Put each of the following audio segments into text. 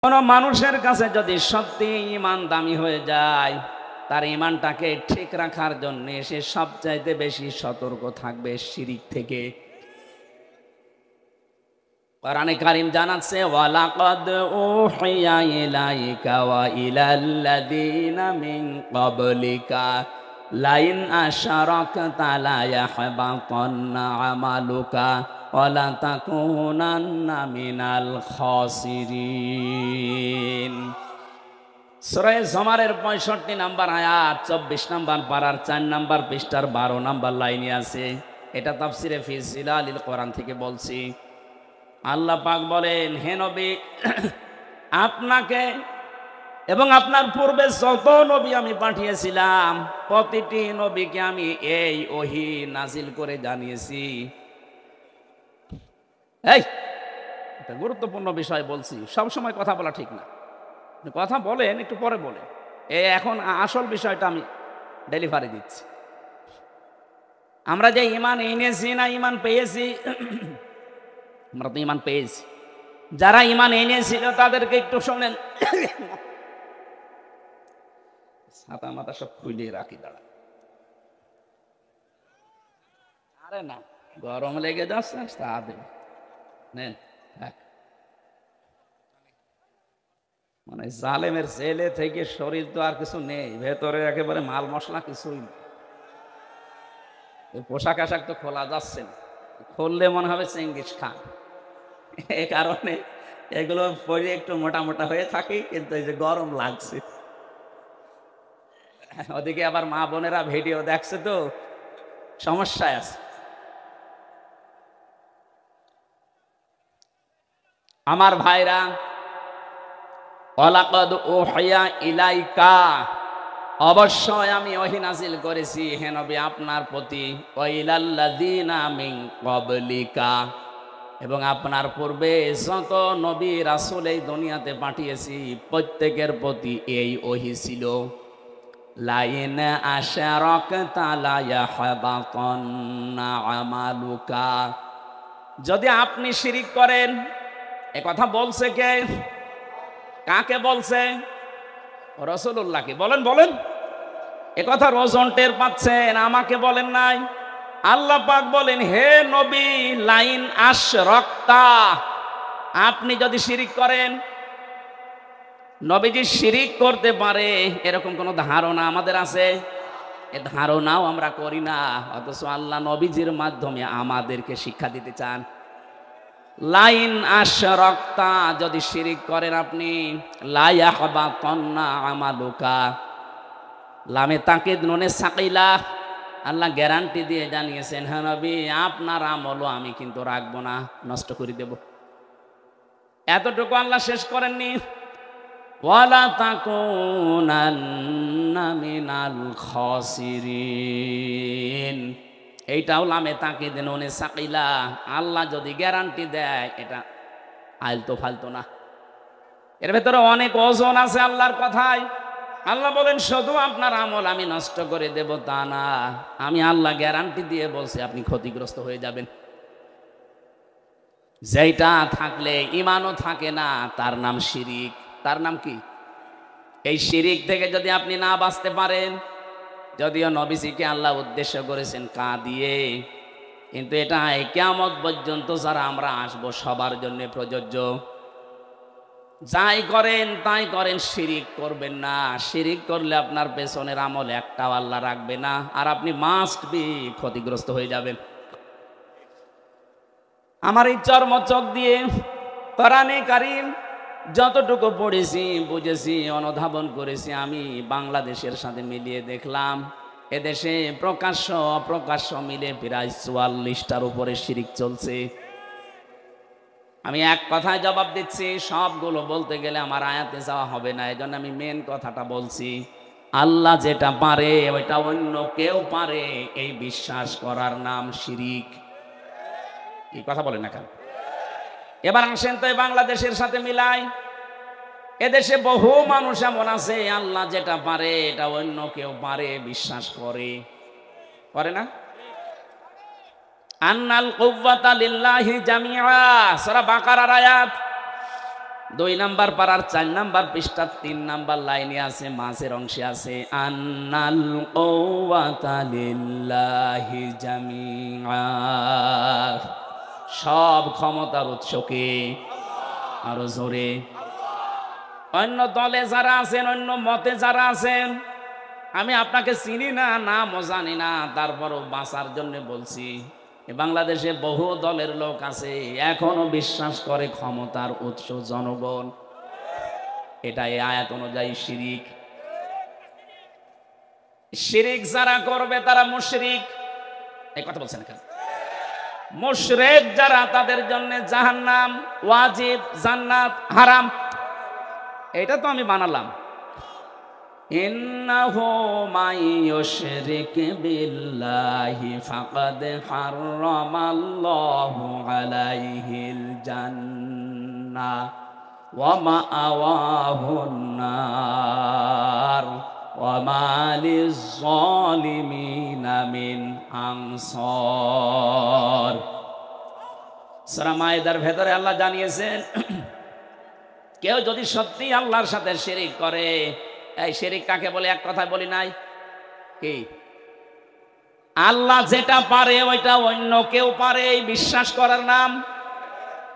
কোনো মানুষের কাছে যদি সত্যি ঈমান দামি হয়ে যায়, তার ঈমানটাকে ঠিক রাখার জন্য সে সবচাইতে বেশি সতর্ক থাকবে শিরিক থেকে। কোরআনে কারীম জানাচ্ছে, ওয়ালাকাদ উহিয়া ইলাইকা ওয়া ইলাল্লাযীনা মিন ক্বাবলিকা লাইন আশরাকতা লা ইয়াহবাতান্না আমালুকা ওয়া লা তাকুনান্না মিনাল খাসিরিন। সূরা জুমারের 65 নম্বর আয়াত, 24 নম্বর পারার 4 নম্বর পৃষ্ঠার 12 নম্বর লাইনে আছে। এটা তাফসিরে ফি জিলালিল কোরআন থেকে বলছি। আল্লাহ পাক বলেন, হে নবী, আপনাকে এবং আপনার পূর্বে যত নবী আমি পাঠিয়েছিলাম প্রতিটি নবীকে আমি এই ওহী নাজিল করে জানিয়েছি। এই এটা গুরুত্বপূর্ণ বিষয় বলছি, সব সময় কথা বলা ঠিক না। কথা বলেন, একটু পরে বলেন। এখন আসল বিষয়টা আমি ডেলিভারি দিচ্ছি। আমরা যে ঈমান এনেছি না ঈমান পেয়েছি, আমরা তো ঈমান পেয়েছি। যারা ঈমান এনেছিল তাদেরকে একটু শোনেন। ছাতা মাথা সব খুলে রাখি, দাঁড়া। আরে না, গরম লেগে যাচ্ছে, তা দেব নেন। মানে জালেমের জেলে থেকে শরীর তো আর কিছু নেই, ভেতরে একেবারে মাল মশলা কিছুই নেই। পোশাক আশাক তো খোলা যাচ্ছে না, খুললে মনে হবে চেঙ্গিস খান। এ কারণে এগুলো পরে একটু মোটা মোটা হয়ে থাকি, কিন্তু এই যে গরম লাগছে। ওদিকে আবার মা বোনেরা ভিডিও দেখছে তো সমস্যায় আছে। আমার ভাইরা, ওয়ালাকাদ উহিয়া ইলাইকা, অবশ্যই আমি ওহী নাজিল করেছি হে নবী আপনার প্রতি, ওয়া ইলাল্লাযীনা মিন ক্বাবলিকা, এবং আপনার পূর্বে যত নবী রাসূল এই দুনিয়াতে পাঠিয়েছি প্রত্যেকের প্রতি এই ওহী ছিল। লাইন আশরাকতা লা ইয়াহবাতান্না আমালুকা, যদি আপনি শিরিক করেন। এ কথা বলছে কে? কাকে বলছে? রাসূলুল্লাহকে। বলেন বলেন, এ কথা ওজন টের পাচ্ছেন, আমাকে বলেন নাই। আল্লাহ পাক বলেন, হে নবী, লাইন আশরাকতা, আপনি যদি শিরিক করেন। নবীজি শিরিক করতে পারে এরকম কোন ধারণা আমাদের আছে? এ ধারণাও আমরা করি না, অথচ আল্লাহ নবীজির মাধ্যমে আমাদেরকে শিক্ষা দিতে চান। লাইন আশরাকতা, যদি শিরিক করেন আপনি, লা ইয়াহবাতান্না আমালুকা, লামে তাকিদ নুনে সাকিলা, আল্লাহ গ্যারান্টি দিয়ে জানিয়েছেন, হ্যাঁ নবী, আপনার আমলও আমি কিন্তু রাখবো না, নষ্ট করে দেব। এতটুকু আল্লাহ শেষ করেননি, ওয়ালা তাকুনান্না মিনাল খাসিরিন। এইটাও লামে তাকিদ নুনে সাকিলা, আল্লাহ যদি গ্যারান্টি দেয় এটা আলতো ফালতো না, এর ভেতরে অনেক ওজন আছে আল্লাহর কথায়। আল্লাহ বলেন, শুধু আপনার আমল আমি নষ্ট করে দেব তা না, আমি আল্লাহ গ্যারান্টি দিয়ে বলছি আপনি ক্ষতিগ্রস্ত হয়ে যাবেন। যেটা থাকলে ঈমানও থাকে না, তার নাম শিরিক। তার নাম কি? এই শিরিক থেকে যদি আপনি না বাঁচতে পারেন, যদিও নবীজিকে আল্লাহ উদ্দেশ্য করেছেন কাঁদিয়ে, কিন্তু এটা কিয়ামত পর্যন্ত যারা আমরা আসবো সবার জন্য প্রযোজ্য। যাই করেন তাই করেন, শিরিক করবেন না। শিরিক করলে আপনার পেছনের আমল একটাও আল্লাহ রাখবে না, আর আপনি মাস্ট বি ক্ষতিগ্রস্ত হয়ে যাবেন। আমার এই চর্মচক দিয়ে কোরআনে কারীম যতটুকু পড়েছি, বুঝেছি, অনুধাবন করেছি, আমি বাংলাদেশের সাথে মিলিয়ে দেখলাম এদেশে প্রকাশ্য অপ্রকাশ্য মিলে প্রায় 44টার উপরে শিরিক চলছে। আমি এক কথায় জবাব দিচ্ছি, সবগুলো বলতে গেলে আমার আয়াতে যাওয়া হবে না, এই জন্য আমি মেন কথাটা বলছি। আল্লাহ যেটা পারে ওইটা অন্য কেউ পারে, এই বিশ্বাস করার নাম শিরিক। কি কথা বলেন না কেন? এবার আসেন তো বাংলাদেশের সাথে মিলাই। এদেশে বহু মানুষ এমন আছে আল্লাহ যেটা পারে এটা অন্য কেউ পারে বিশ্বাস করে, করে না? আন্নাল কুওয়াতা লিল্লাহি জামিআ, সূরা বাকারার আয়াত। 2 নাম্বার পারার 4 নাম্বার পৃষ্ঠার 3 নাম্বার লাইনে আছে, মাঝের অংশে আছে আন্নাল কুওয়াতা লিল্লাহি জামিআ, সব ক্ষমতার উৎসকে, আরো জোরে। অন্য দলে যারা আছেন, অন্য মতে যারা আছেন, আমি আপনাকে চিনি না, নামও জানি না, তারপরও বাঁচার জন্য বলছি, বাংলাদেশে বহু দলের লোক আছে এখনো বিশ্বাস করে ক্ষমতার উৎস জনগণ। এটা এই আয়াত অনুযায়ী শিরিক। শিরিক যারা করবে তারা মুশরিক। এই কথা বলছেন কেন? মুশরিক যারা, তাদের জন্য জাহান্নাম ওয়াজিব, জান্নাত হারাম। এটা তো আমি বানালাম। ইন্নাহু মান ইউশরিক বিল্লাহি ফাকাদ হারামাল্লাহু আলাইহিল জান্নাহ ওয়া মাআওয়াহুন নার ওয়া মা লিয-যালিমিনা মিন আনসার। সূরা মায়েদার ভেতরে আল্লাহ জানিয়েছেন, কেউ যদি সত্যি আল্লাহর সাথে শিরিক করে, এই শিরিক কাকে বলে এক কথায় বলি নাই কি? আল্লাহ যেটা পারে ওইটা অন্য কেউ পারে, এই বিশ্বাস করার নাম।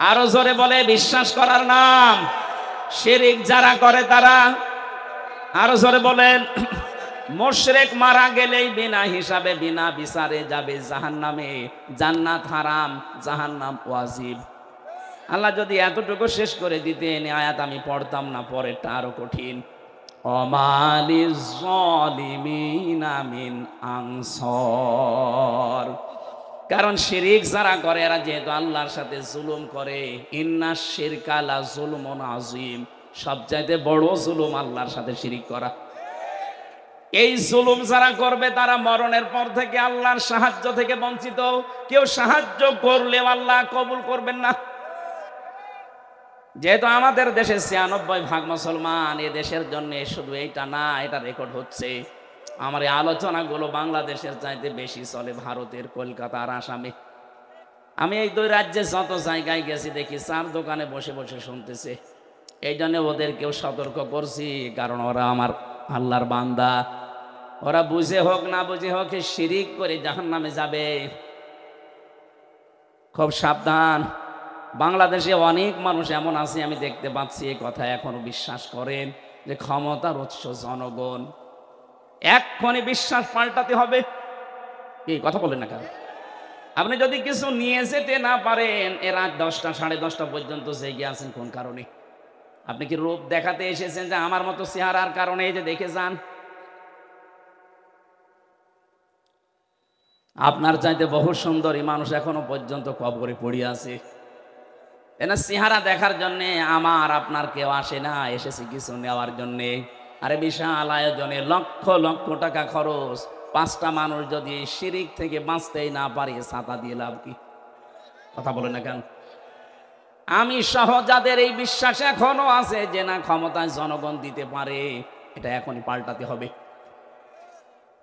আরো জোরে বলে, বিশ্বাস করার নাম। শিরিক যারা করে তারা, আরো জোরে বলেন, মুশরিক মারা গেলেই বিনা হিসাবে বিনা বিচারে যাবে জাহান্নামে। জান্নাত হারাম, জাহান্নাম ওয়াজিব। আল্লাহ যদি এতটুকু শেষ করে দিতেন, আয়াত আমি পড়তাম না, পরেরটা আরো কঠিন। অমালিয-যালিমিনা মিন আনসার। কারণ শিরিক যারা করে এরা যেহেতু আল্লাহর সাথে জুলুম করে, ইন্নাশ শিরকা লা যুলমুন আযীম, সবচাইতে বড় জুলুম আল্লাহর সাথে শিরিক করা। এই জুলুম যারা করবে তারা মরণের পর থেকে আল্লাহর সাহায্য থেকে বঞ্চিত। কেউ সাহায্য করলেও আল্লাহ কবুল করবেন না। যেহেতু আমাদের দেশে ৯৬% মুসলমান, এ দেশের জন্য শুধু এইটা না, এটা রেকর্ড হচ্ছে। আমার এই আলোচনাগুলো বাংলাদেশের চাইতে বেশি চলে ভারতের, কলকাতা আর আসামে। আমি এই 2 রাজ্যে যত জায়গায় গেছি দেখি 4 দোকানে বসে বসে শুনতেছে। এই জন্য ওদেরকেও সতর্ক করছি, কারণ ওরা আমার আল্লাহর বান্দা। ওরা বুঝে হোক না বুঝে হোক শিরিক করে জাহান্নামে যাবে। খুব সাবধান। বাংলাদেশে অনেক মানুষ এমন আছে, আমি দেখতে পাচ্ছি, এই কথা এখনো বিশ্বাস করেন যে ক্ষমতার উৎস জনগণ। এক্ষুনি বিশ্বাস পাল্টাতে হবে। এই কথা বলেন না কেন? আপনি যদি কিছু নিয়ে যেতে না পারেন, এ রাত 10টা 10:30 পর্যন্ত জেগে আছেন কোন কারণে? আপনি কি রূপ দেখাতে এসেছেন যে আমার মতো চেহারার কারণে? এই যে দেখে যান, আপনার চাইতে বহু সুন্দরী মানুষ এখনো পর্যন্ত কবরে পড়ে আছে। এনা চেহারা দেখার জন্যে আমার আপনার কেউ আসে না, এসেছে কিছু নেওয়ার জন্যে। আরে বিশাল আয়োজনে লক্ষ লক্ষ টাকা খরচ, 5টা মানুষ যদি শিরিক থেকে বাঁচতেই না পারে, ছাতা দিয়ে লাভ কি? কথা বলে না কেন? আমি সহ যাদের এই বিশ্বাস এখনো আছে যে না ক্ষমতায় জনগণ দিতে পারে, এটা এখনই পাল্টাতে হবে।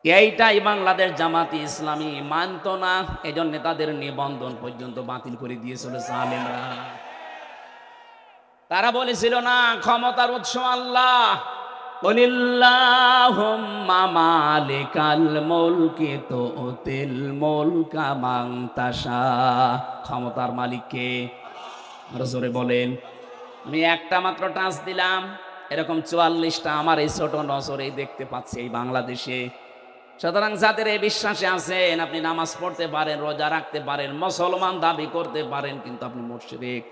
এইটাই বাংলাদেশ জামাতি ইসলামী মানত না, এজন্য তাদের নিবন্ধন পর্যন্ত বাতিল করে দিয়েছিল জালেমরা। তারা বলেছিল না ক্ষমতার উৎস আল্লাহ, কুলিল্লাহুম্মা মালিকাল মুলকি তুতিল মুলকা মান তাশা। ক্ষমতার মালিক কে? আরো জোরে বলেন। আমি একটা মাত্র টাচ দিলাম, এরকম 44টা আমার এই ছোট নজরেই দেখতে পাচ্ছি এই বাংলাদেশে। সুতরাং যাদের এই বিশ্বাসে আছেন, আপনি নামাজ পড়তে পারেন, রোজা রাখতে পারেন, মুসলমান দাবি করতে পারেন, কিন্তু আপনি মুশরিক।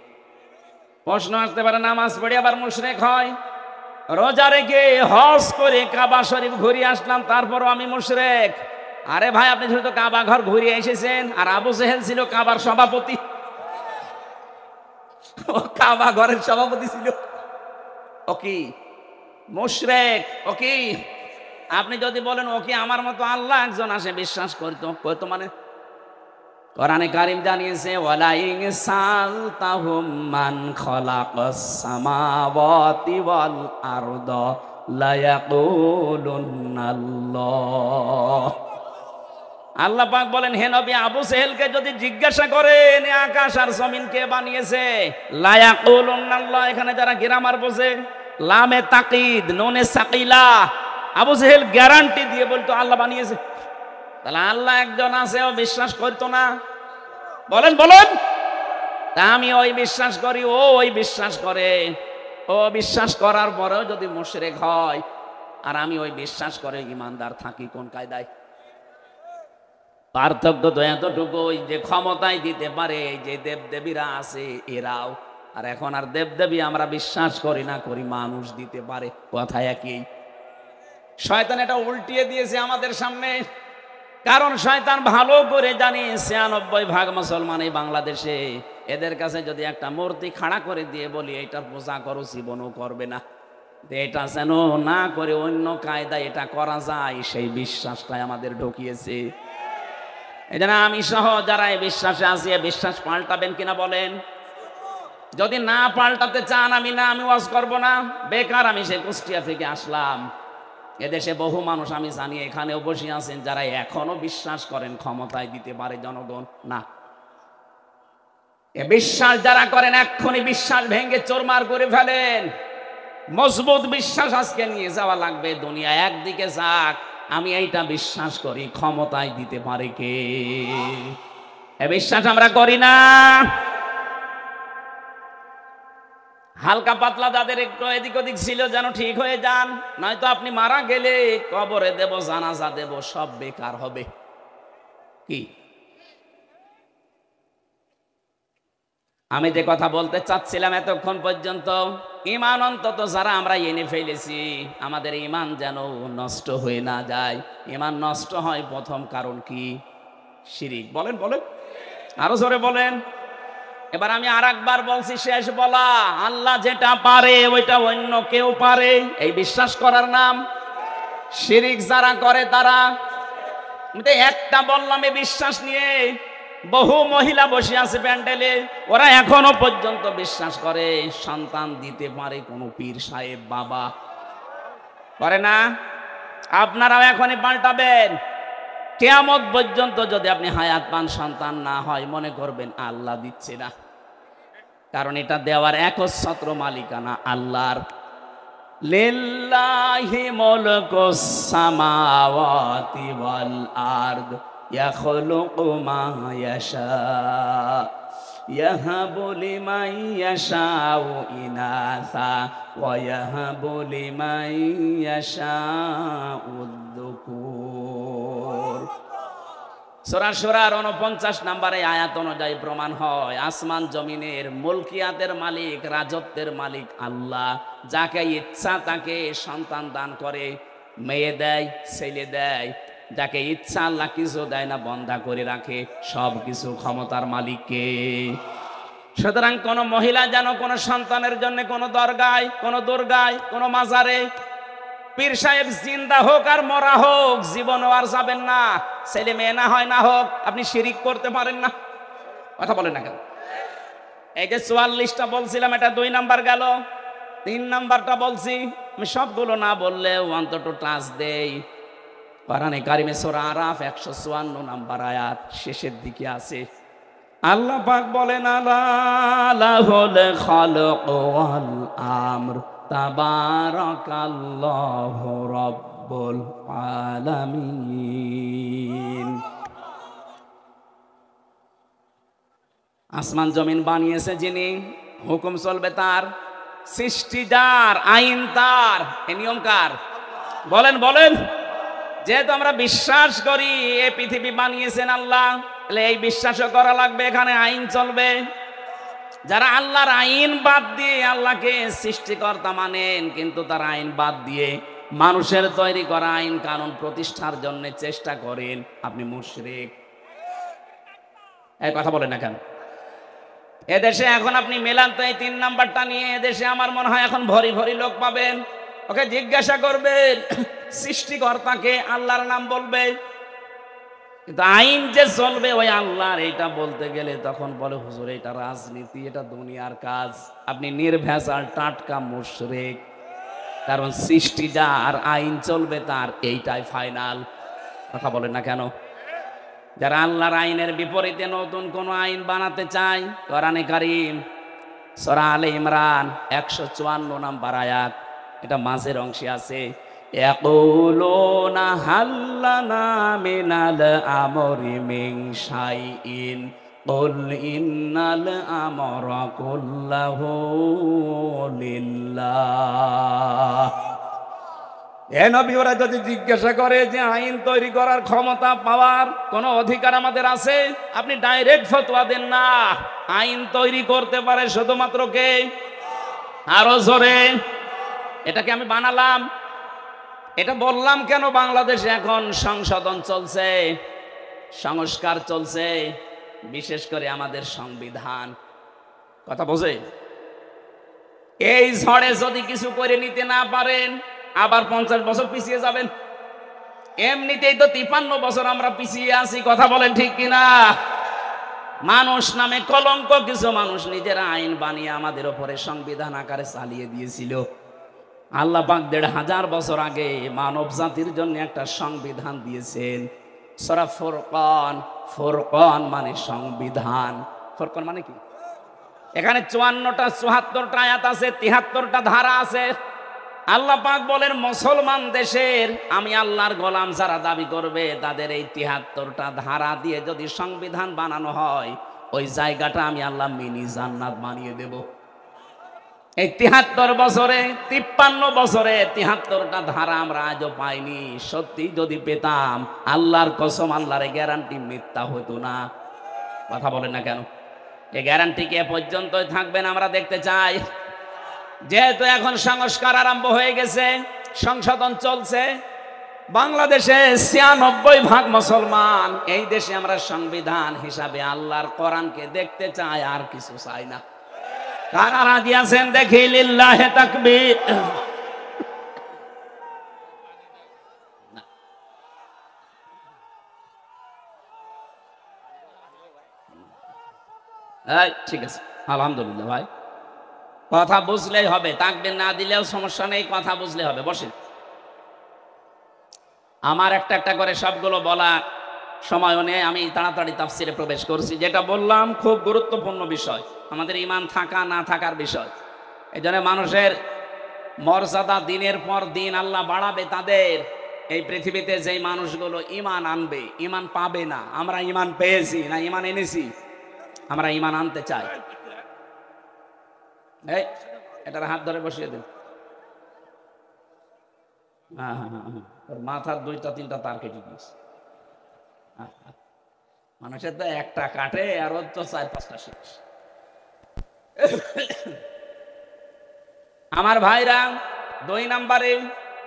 প্রশ্ন আসতে পারে, নামাজ পড়ে আবার মুশরিক হয়? রোজা রেখে হজ করে কাবা শরীফ ঘুরিয়ে আসলাম, তারপরও আমি মুশরিক? আরে ভাই, আপনি শুধু কাবা ঘর ঘুরিয়ে এসেছেন, আর আবু জেহেল ছিল কাবার সভাপতি। ও কাবা ঘরের সভাপতি ছিল, ও কি মুশরিক? ও কি? আপনি যদি বলেন ও কি আমার মতো আল্লাহ একজন আসে বিশ্বাস করতো মানে? কোরআনে কারীম জানিয়েছে, ওয়ালা ইন সালতাহুম মান খালাকাস সামাওয়াতি ওয়াল আরদা লা ইয়াকুলুন্নাল্লাহ। আল্লাহ পাক বলেন, হে নবী, আবু সেহেলকে যদি জিজ্ঞাসা করেন আকাশ আর জমিন কে বানিয়েছে, লা ইয়াকুলুন্নাল্লাহ, এখানে যারা গ্রামার বোঝে, লামে তাকিদ নুনে সাকিলা, আবু সেহেল গ্যারান্টি দিয়ে বলতো আল্লাহ বানিয়েছে। তাহলে আল্লাহ একজন আছে, ও বিশ্বাস করতো না? বলেন বলেন। তা আমি ওই বিশ্বাস করি, ও ওই বিশ্বাস করে। ও বিশ্বাস করার পরেও যদি মুশরিক হয় আর আমি ওই বিশ্বাস করে ইমানদার থাকি, কোন কায়দায়? পার্থক্য তো এতটুকু, যে ক্ষমতায় দিতে পারে যে দেবদেবীরা আছে এরাও, আর এখন আর দেবদেবী আমরা বিশ্বাস করি না, করি মানুষ দিতে পারে, কথা একই। শয়তান এটা উল্টিয়ে দিয়েছে আমাদের সামনে, কারণ শয়তান ভালো করে জানে ৯৬% মুসলমান এই বাংলাদেশে, এদের কাছে যদি একটা মূর্তি খাড়া করে দিয়ে বলি এটা পূজা করো, জীবনও করবে না। এটা যেন না করে অন্য কায়দায় এটা করা যায়, সেই বিশ্বাসটাই আমাদের ঢুকিয়েছে। এই জন্য আমি সহ যারা এই বিশ্বাসে আছি, বিশ্বাস পাল্টাবেন কিনা বলেন? যদি না পাল্টাতে চান আমি ওয়াজ করব না, বেকার। আমি সে কুষ্টিয়া থেকে আসলাম, এদেশে বহু মানুষ আমি জানি এখানেও বসে আছেন যারা এখনো বিশ্বাস করেন ক্ষমতায় দিতে পারে জনগণ। না, এ বিশ্বাস যারা করেন এক্ষুনি বিশ্বাস ভেঙে চোরমার করে ফেলেন। মজবুত বিশ্বাস আজকে নিয়ে যাওয়া লাগবে, দুনিয়া একদিকে যাক। আমি এইটা বিশ্বাস করি, ক্ষমতায় দিতে পারে কে? এ বিশ্বাস আমরা করি না। হালকা পাতলা যাদের একটু এদিক ওদিক ছিল যেন ঠিক হয়ে যান, নয়তো আপনি মারা গেলে কবরে দেব, জানাজা দেব, সব বেকার হবে। কি আমি যে কথা বলতে চাচ্ছিলাম এতক্ষণ পর্যন্ত, ঈমান অন্তত যারা আমরা এনে ফেলেছি, আমাদের ঈমান যেন নষ্ট হয়ে না যায়। ঈমান নষ্ট হয় প্রথম কারণ কি? শিরিক। বলেন বলেন, আরো জোরে বলেন। এবার আমি আরেকবার বলছি, শেষ বলা, আল্লাহ যেটা পারে ওইটা অন্য কেউ পারে, এই বিশ্বাস করার নাম শিরিক। যারা করে তারা, একটা বললাম এই বিশ্বাস নিয়ে বহু মহিলা বসে আছে প্যান্ডেলে, ওরা এখনো পর্যন্ত বিশ্বাস করে সন্তান দিতে পারে কোনো পীর সাহেব বাবা। করে না? আপনারাও এখনই পাল্টাবেন। কিয়ামত পর্যন্ত যদি আপনি হায়াত পান, সন্তান না হয়, মনে করবেন আল্লাহ দিচ্ছে না, কারণ এটা দেওয়ার একচ্ছত্র মালিকানা আল্লাহর। লিল্লাহি মুলকুস সামাওয়াতি ওয়াল আরদ ইয়াখলুকু মা ইয়াশা ইয়াহাবু লিমান ইয়াশাউ ইনাসা ওয়া ইয়াহাবু লিমান ইয়াশাউ যুকুর। সূরা সূরার ৪৯ নম্বরে আয়াত অনুযায়ী প্রমাণ হয় আসমান জমিনের মুলকিয়াতের মালিক, রাজত্বের মালিক আল্লাহ। যাকে ইচ্ছা তাকে সন্তান দান করে, মেয়ে দেয়, ছেলে দেয়। যাকে ইচ্ছা আল্লাহ কিছু দেয় না, বন্ধা করে রাখে। সব কিছু ক্ষমতার মালিককে। সুতরাং কোন মহিলা যেন কোন সন্তানের জন্য কোন দরগায়, কোন দুর্গায়, কোন মাজারে পীর সাহেব জিন্দা হোক আর মরা হোক, জীবনও আর যাবেন না। ছেলে মেয়ে না হয় না হোক, আপনি শিরিক করতে পারেন না। কথা বলেন না কেন? এই যে ৪৪টা বলছিলাম, এটা ২ নাম্বার গেল। ৩ নাম্বারটা বলছি, আমি সবগুলো না বললেও অন্তত টাচ দেই। কোরআনে কারিমে সূরা আরাফ ১৫৪ নাম্বার আয়াত শেষের দিকে আছে। আল্লাহ পাক বলেন, আলা লাহুল খালকু ওয়াল আমর তাবারাকাল্লাহু রাব্বুল আলামিন। আসমান জমিন বানিয়েছে যিনি, হুকুম চলবে তার, সৃষ্টি যার, আইন তার, এ নিয়ম কার? বলেন বলেন। যেহেতু আমরা বিশ্বাস করি এই পৃথিবী বানিয়েছেন আল্লাহ, তাহলে এই বিশ্বাসও করা লাগবে এখানে আইন চলবে। যারা আল্লাহর আইন বাদ দিয়ে আল্লাহকে সৃষ্টিকর্তা মানেন, কিন্তু তার আইন বাদ দিয়ে মানুষের তৈরি করা আইন কানুন প্রতিষ্ঠার জন্য চেষ্টা করেন, আপনি মুশরিক। এই কথা বলেন না কেন? এদেশে এখন আপনি মেলান তো এই ৩ নাম্বারটা নিয়ে, এদেশে আমার মনে হয় এখন ভরি ভরি লোক পাবেন। ওকে জিজ্ঞাসা করবেন সৃষ্টিকর্তাকে, আল্লাহর নাম বলবে, কিন্তু আইন যে চলবে ওই আল্লাহর, এটা বলতে গেলে তখন বলে হুজুর এটা রাজনীতি, এটা দুনিয়ার কাজ। আপনি নির্ভেজাল টাটকা মুশরিক, কারণ সৃষ্টি যার, আইন চলবে তার, এইটাই ফাইনাল। কথা বলেন না কেন? যারা আল্লাহর আইনের বিপরীতে নতুন কোন আইন বানাতে চায়, কোরআনে কারীম সূরা আলে ইমরান 154 নম্বর আয়াত, এটা মাঝের অংশে আছে, ইয়াকুলুনা হাল্লানা মিনাল আমরি মিন শাইইন কুল ইন্নাল আমরা কুল্লাহু লিল্লাহ। এ নবী, ওরা যদি জিজ্ঞাসা করে যে আইন তৈরি করার ক্ষমতা পাওয়ার কোনো অধিকার আমাদের আছে, আপনি ডাইরেক্ট ফতোয়া দেন না। আইন তৈরি করতে পারে শুধুমাত্র কে? আরো জোরে। এটাকে আমি বানালাম, এটা বললাম কেন? বাংলাদেশে এখন সংশোধন চলছে, সংস্কার চলছে, বিশেষ করে আমাদের সংবিধান। কথা বোঝে? এই ঝড়ে যদি কিছু করে নিতে না পারেন, আবার 50 বছর পিছিয়ে যাবেন। এমনিতেই তো 53 বছর আমরা পিছিয়ে আছি। কথা বলেন ঠিক কিনা? মানুষ নামে কলঙ্ক কিছু মানুষ নিজেরা আইন বানিয়ে আমাদের উপরে সংবিধান আকারে চালিয়ে দিয়েছিল। আল্লাহ পাক 1500 বছর আগে মানব জাতির জন্য একটা সংবিধান দিয়েছেন। সূরা ফুরকান, ফুরকান মানে সংবিধান। ফুরকান মানে কি? এখানে 54টা 74টা আয়াত আছে, 73টা ধারা আছে। আল্লাহ পাক বলেন, মুসলমান দেশের আমি আল্লাহর গোলাম যারা দাবি করবে তাদের এই 73টা ধারা দিয়ে যদি সংবিধান বানানো হয়, ওই জায়গাটা আমি আল্লাহ মিনি জান্নাত বানিয়ে দেব। এই 73 বছরে, 53 বছরে 73টা ধারা আমরা আজও পাইনি। সত্যি যদি পেতাম, আল্লাহর কসম, আল্লাহর গ্যারান্টি মিথ্যা হতো না। কথা বলেন না কেন? এই গ্যারান্টি কে পর্যন্তই থাকবেন আমরা দেখতে চাই। যেহেতু এখন সংস্কার আরম্ভ হয়ে গেছে, সংশোধন চলছে, বাংলাদেশে 96% মুসলমান। এই দেশে আমরা সংবিধান হিসাবে আল্লাহর কোরআনকে দেখতে চাই, আর কিছু চাই না। কারা রাজি আছেন দেখি? লিল্লাহে তাকবীর। ঠিক আছে, আলহামদুলিল্লাহ ভাই, কথা বুঝলেই হবে, তাকবীর না দিলেও সমস্যা নেই, কথা বুঝলে হবে। বসেন। আমার একটা একটা করে সবগুলো বলা সময় নেই, আমি তাড়াতাড়ি তাফসিরে প্রবেশ করছি। যেটা বললাম খুব গুরুত্বপূর্ণ বিষয়, আমাদের ঈমান থাকা না থাকার বিষয়। এই জন্য মানুষের মর্যাদা দিনের পর দিন আল্লাহ বাড়াবে তাদের। এই পৃথিবীতে যেই মানুষগুলো ঈমান আনবে, ঈমান পাবে না। আমরা ঈমান পেয়েছি না ঈমান এনেছি? আমরা ঈমান আনতে চাই। এই এটার হাত ধরে বসিয়ে দিন। হ্যাঁ হ্যাঁ হ্যাঁ, ওর মাথার 2-3টা তার কেটে দিয়েছে। মানুষের তো একটা কাটে, আর ওর তো 4-5টা শেষ। আমার ভাইরা, 2 নম্বরে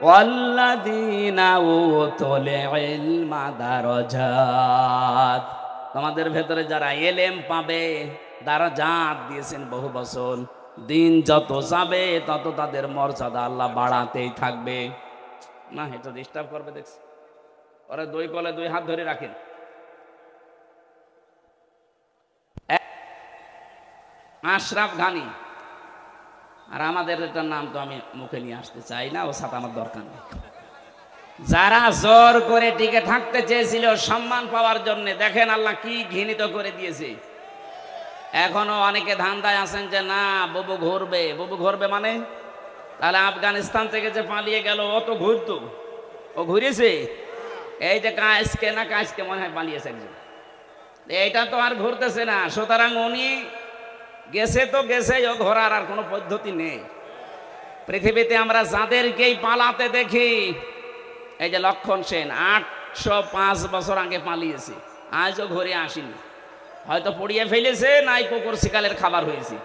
ওয়াল্লাযীনা উতুল ইলমা দারাজাত। তোমাদের ভেতরে যারা এলেম পাবে, দারাজাত দিয়েছেন বহু বছর। দিন যত যাবে তত তাদের মর্যাদা আল্লাহ বাড়াতেই থাকবে। না, এটা ডিস্টার্ব করবে দেখছি। ওরা 2 কলে 2 হাত ধরে রাখেন। আশরাফ ঘানি, আর আমাদের এটার নাম তো আমি মুখে নিয়ে আসতে চাই না, ও সাথে আমার দরকার নেই। যারা জোর করে টিকে থাকতে চেয়েছিল সম্মান পাওয়ার জন্য, দেখেন আল্লাহ কি ঘৃণিত করে দিয়েছে। এখনো অনেকে ধান্দায় আছেন যে না, বুবু ঘুরবে। বুবু ঘুরবে মানে? তাহলে আফগানিস্তান থেকে যে পালিয়ে গেল, ও তো ঘুরতো। ও ঘুরেছে? এই যে কাজকে না কাজকে মনে হয় পালিয়েছে একজন, এইটা তো আর ঘুরতেছে না। সুতরাং উনি গেছে তো গেছে, ও ঘোরার আর কোনো পদ্ধতি নেই। পৃথিবীতে আমরা যাদেরকেই পালাতে দেখি, এই যে লক্ষণ সেন 805 বছর আগে পালিয়েছে, আজও ঘুরে আসেনি। হয়তো পড়িয়ে ফেলেছে, নাই কুকুর শিকালের খাবার হয়েছে।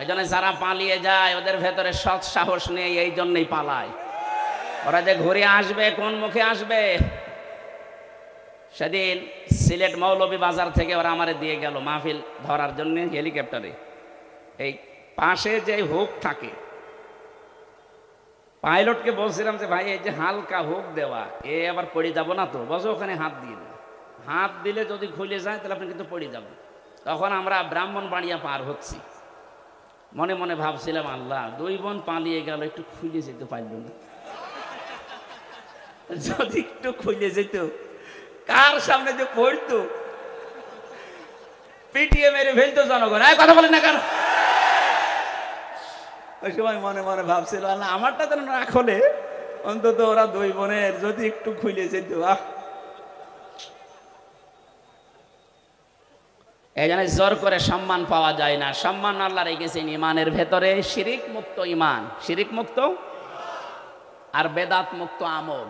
এই জন্য যারা পালিয়ে যায় ওদের ভেতরে সৎ সাহস নেই, এই জন্যই পালায়। ওরা যে ঘুরে আসবে, কোন মুখে আসবে? সেদিন সিলেট মৌলভী বাজার থেকে ওরা আমারে দিয়ে গেল মাহফিল ধরার জন্য হেলিকপ্টারে। এই পাশে যে হুক থাকে, পাইলটকে বলছিলাম যে ভাই এই যে হালকা হুক দেওয়া, এ আবার পড়ে যাব না তো? বসে ওখানে হাত দিয়ে না, হাত দিলে যদি খুলে যায় তাহলে আপনি কিন্তু পড়ে যাবেন। তখন আমরা ব্রাহ্মণবাড়িয়া পার হচ্ছি, মনে মনে ভাবছিলাম আল্লাহ, 2 বোন পালিয়ে গেল, একটু খুলে যেতে পারল না। যদি একটু খুলে যেত কার সামনে যে পড়তো, পিটিয়ে মেরে ফেলতো জনগণ। কথা বলেন না কেন? ওই সময় মনে মনে ভাবছিল, না আমারটা তো না খোলে, অন্তত ওরা দুই বোনের যদি একটু খুলে যেত। এই জন্য জোর করে সম্মান পাওয়া যায় না। সম্মান আল্লাহ রেখেছেন ইমানের ভেতরে, শিরিক মুক্ত ইমান, শিরিক মুক্ত আর বেদাত মুক্ত আমল।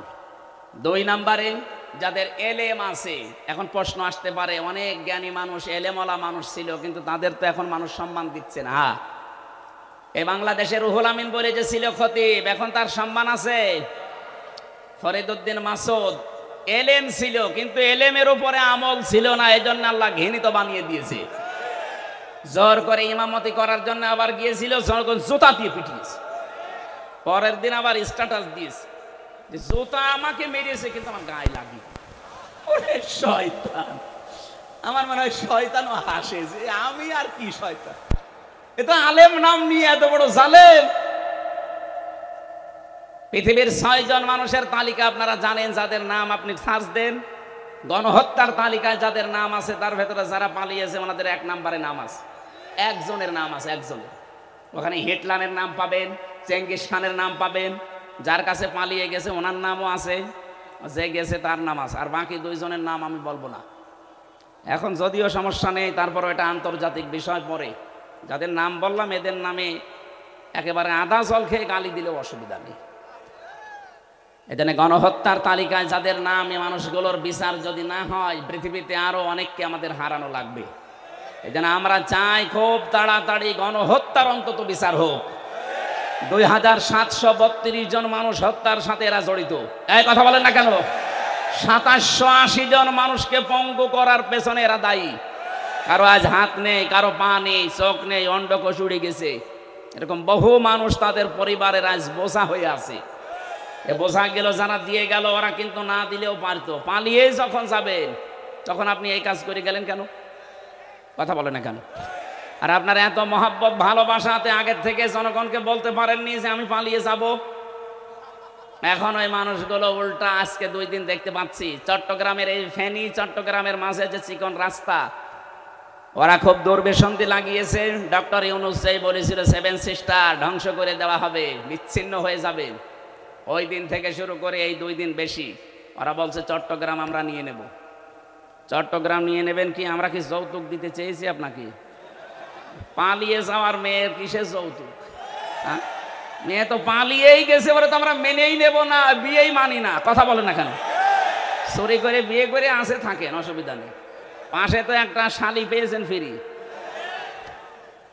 2 নম্বরে যাদের এলেম আছে। এখন প্রশ্ন আসতে পারে, অনেক জ্ঞানী মানুষ, এলেমওয়ালা মানুষ ছিল, কিন্তু তাদের তো এখন মানুষ সম্মান দিচ্ছে না। এই বাংলাদেশের রুহুল আমিন বলে যে ছিল খতিব, এখন তার সম্মান আছে? ফরিদউদ্দিন মাসুদ এলেম ছিল, কিন্তু এলেমের উপরে আমল ছিল না, এজন্য আল্লাহ ঘৃণিত বানিয়ে দিয়েছে। জোর করে ইমামতি করার জন্য আবার গিয়েছিল, জুতা দিয়ে পিটিয়েছে। পরের দিন আবার স্ট্যাটাস দিয়েছে যে জুতা আমাকে মেরেছে, কিন্তু আমার গায়ে লাগি। ওরে শয়তান! আমার মনে হয় শয়তানও হাসে যে আমি আর কি শয়তান, এটা আলেম নাম নিয়ে এত বড় জালেম। পৃথিবীর 6 জন মানুষের তালিকা আপনারা জানেন, যাদের নাম আপনি সার্চ দেন, গণহত্যার তালিকায় যাদের নাম আছে তার ভেতরে যারা পালিয়েছে ওনাদের 1 নম্বরে নাম আছে। একজনের নাম আছে, একজনের। ওখানে হিটলারের নাম পাবেন, চেঙ্গিস খানের নাম পাবেন, যার কাছে পালিয়ে গেছে ওনার নামও আছে, যে গেছে তার নাম আছে, আর বাকি 2 জনের নাম আমি বলবো না। এখন যদিও সমস্যা নেই, তারপরও এটা আন্তর্জাতিক বিষয় পড়ে। যাদের নাম বললাম এদের নামে একেবারে আদা জল খেয়ে গালি দিলেও অসুবিধা নেই। এখানে গণহত্যার তালিকায় যাদের নাম, এই মানুষগুলোর বিচার যদি না হয়, পৃথিবীতে আরো অনেককে আমাদের হারানো লাগবে। এজন্য আমরা চাই খুব তাড়াতাড়ি গণহত্যার অন্তত বিচার হোক। 2732 জন মানুষ হত্যার সাথে এরা জড়িত। এই কথা বলেন না কেন? 2780 জন মানুষকে পঙ্গু করার পেছনে এরা দায়ী। কারো আজ হাত নেই, কারো পা নেই, চোখ নেই, অন্ডকোষ উড়ে গেছে। এরকম বহু মানুষ তাদের পরিবারের আজ বোঝা হয়ে আছে। এ বোঝা গেল যারা দিয়ে গেল, ওরা কিন্তু না দিলেও পারতো। পালিয়ে যখন যাবেন তখন আপনি এই কাজ করে গেলেন কেন? কথা বলে না কেন? আর আপনার এত মহাব্বত ভালোবাসাতে আগের থেকে জনগণকে বলতে পারেননি যে আমি পালিয়ে যাব। এখন ওই মানুষগুলো উল্টা আজকে 2 দিন দেখতে পাচ্ছি চট্টগ্রামের এই ফেনী চট্টগ্রামের মাঝে যে চিকন রাস্তা, ওরা খুব দুর্বিসন্ধি লাগিয়েছে। ডক্টর ইউনূস যেই বলেছিল 7 সিস্টার ধ্বংস করে দেওয়া হবে, বিচ্ছিন্ন হয়ে যাবে, ওই দিন থেকে শুরু করে এই 2 দিন বেশি ওরা বলছে চট্টগ্রাম আমরা নিয়ে নেব। চট্টগ্রাম নিয়ে নেবেন কি? আমরা কি যৌতুক দিতে চেয়েছি আপনাকে? পালিয়ে যাওয়ার মেয়ের কিসের যৌতুক? মেয়ে তো পালিয়েই গেছে, বলে তো আমরা মেনেই নেব না, বিয়েই মানি না। কথা বলে না কেন? চুরি করে বিয়ে করে আসে থাকেন, অসুবিধা নেই। পাশে তো একটা শালি পেয়েছেন ফ্রি।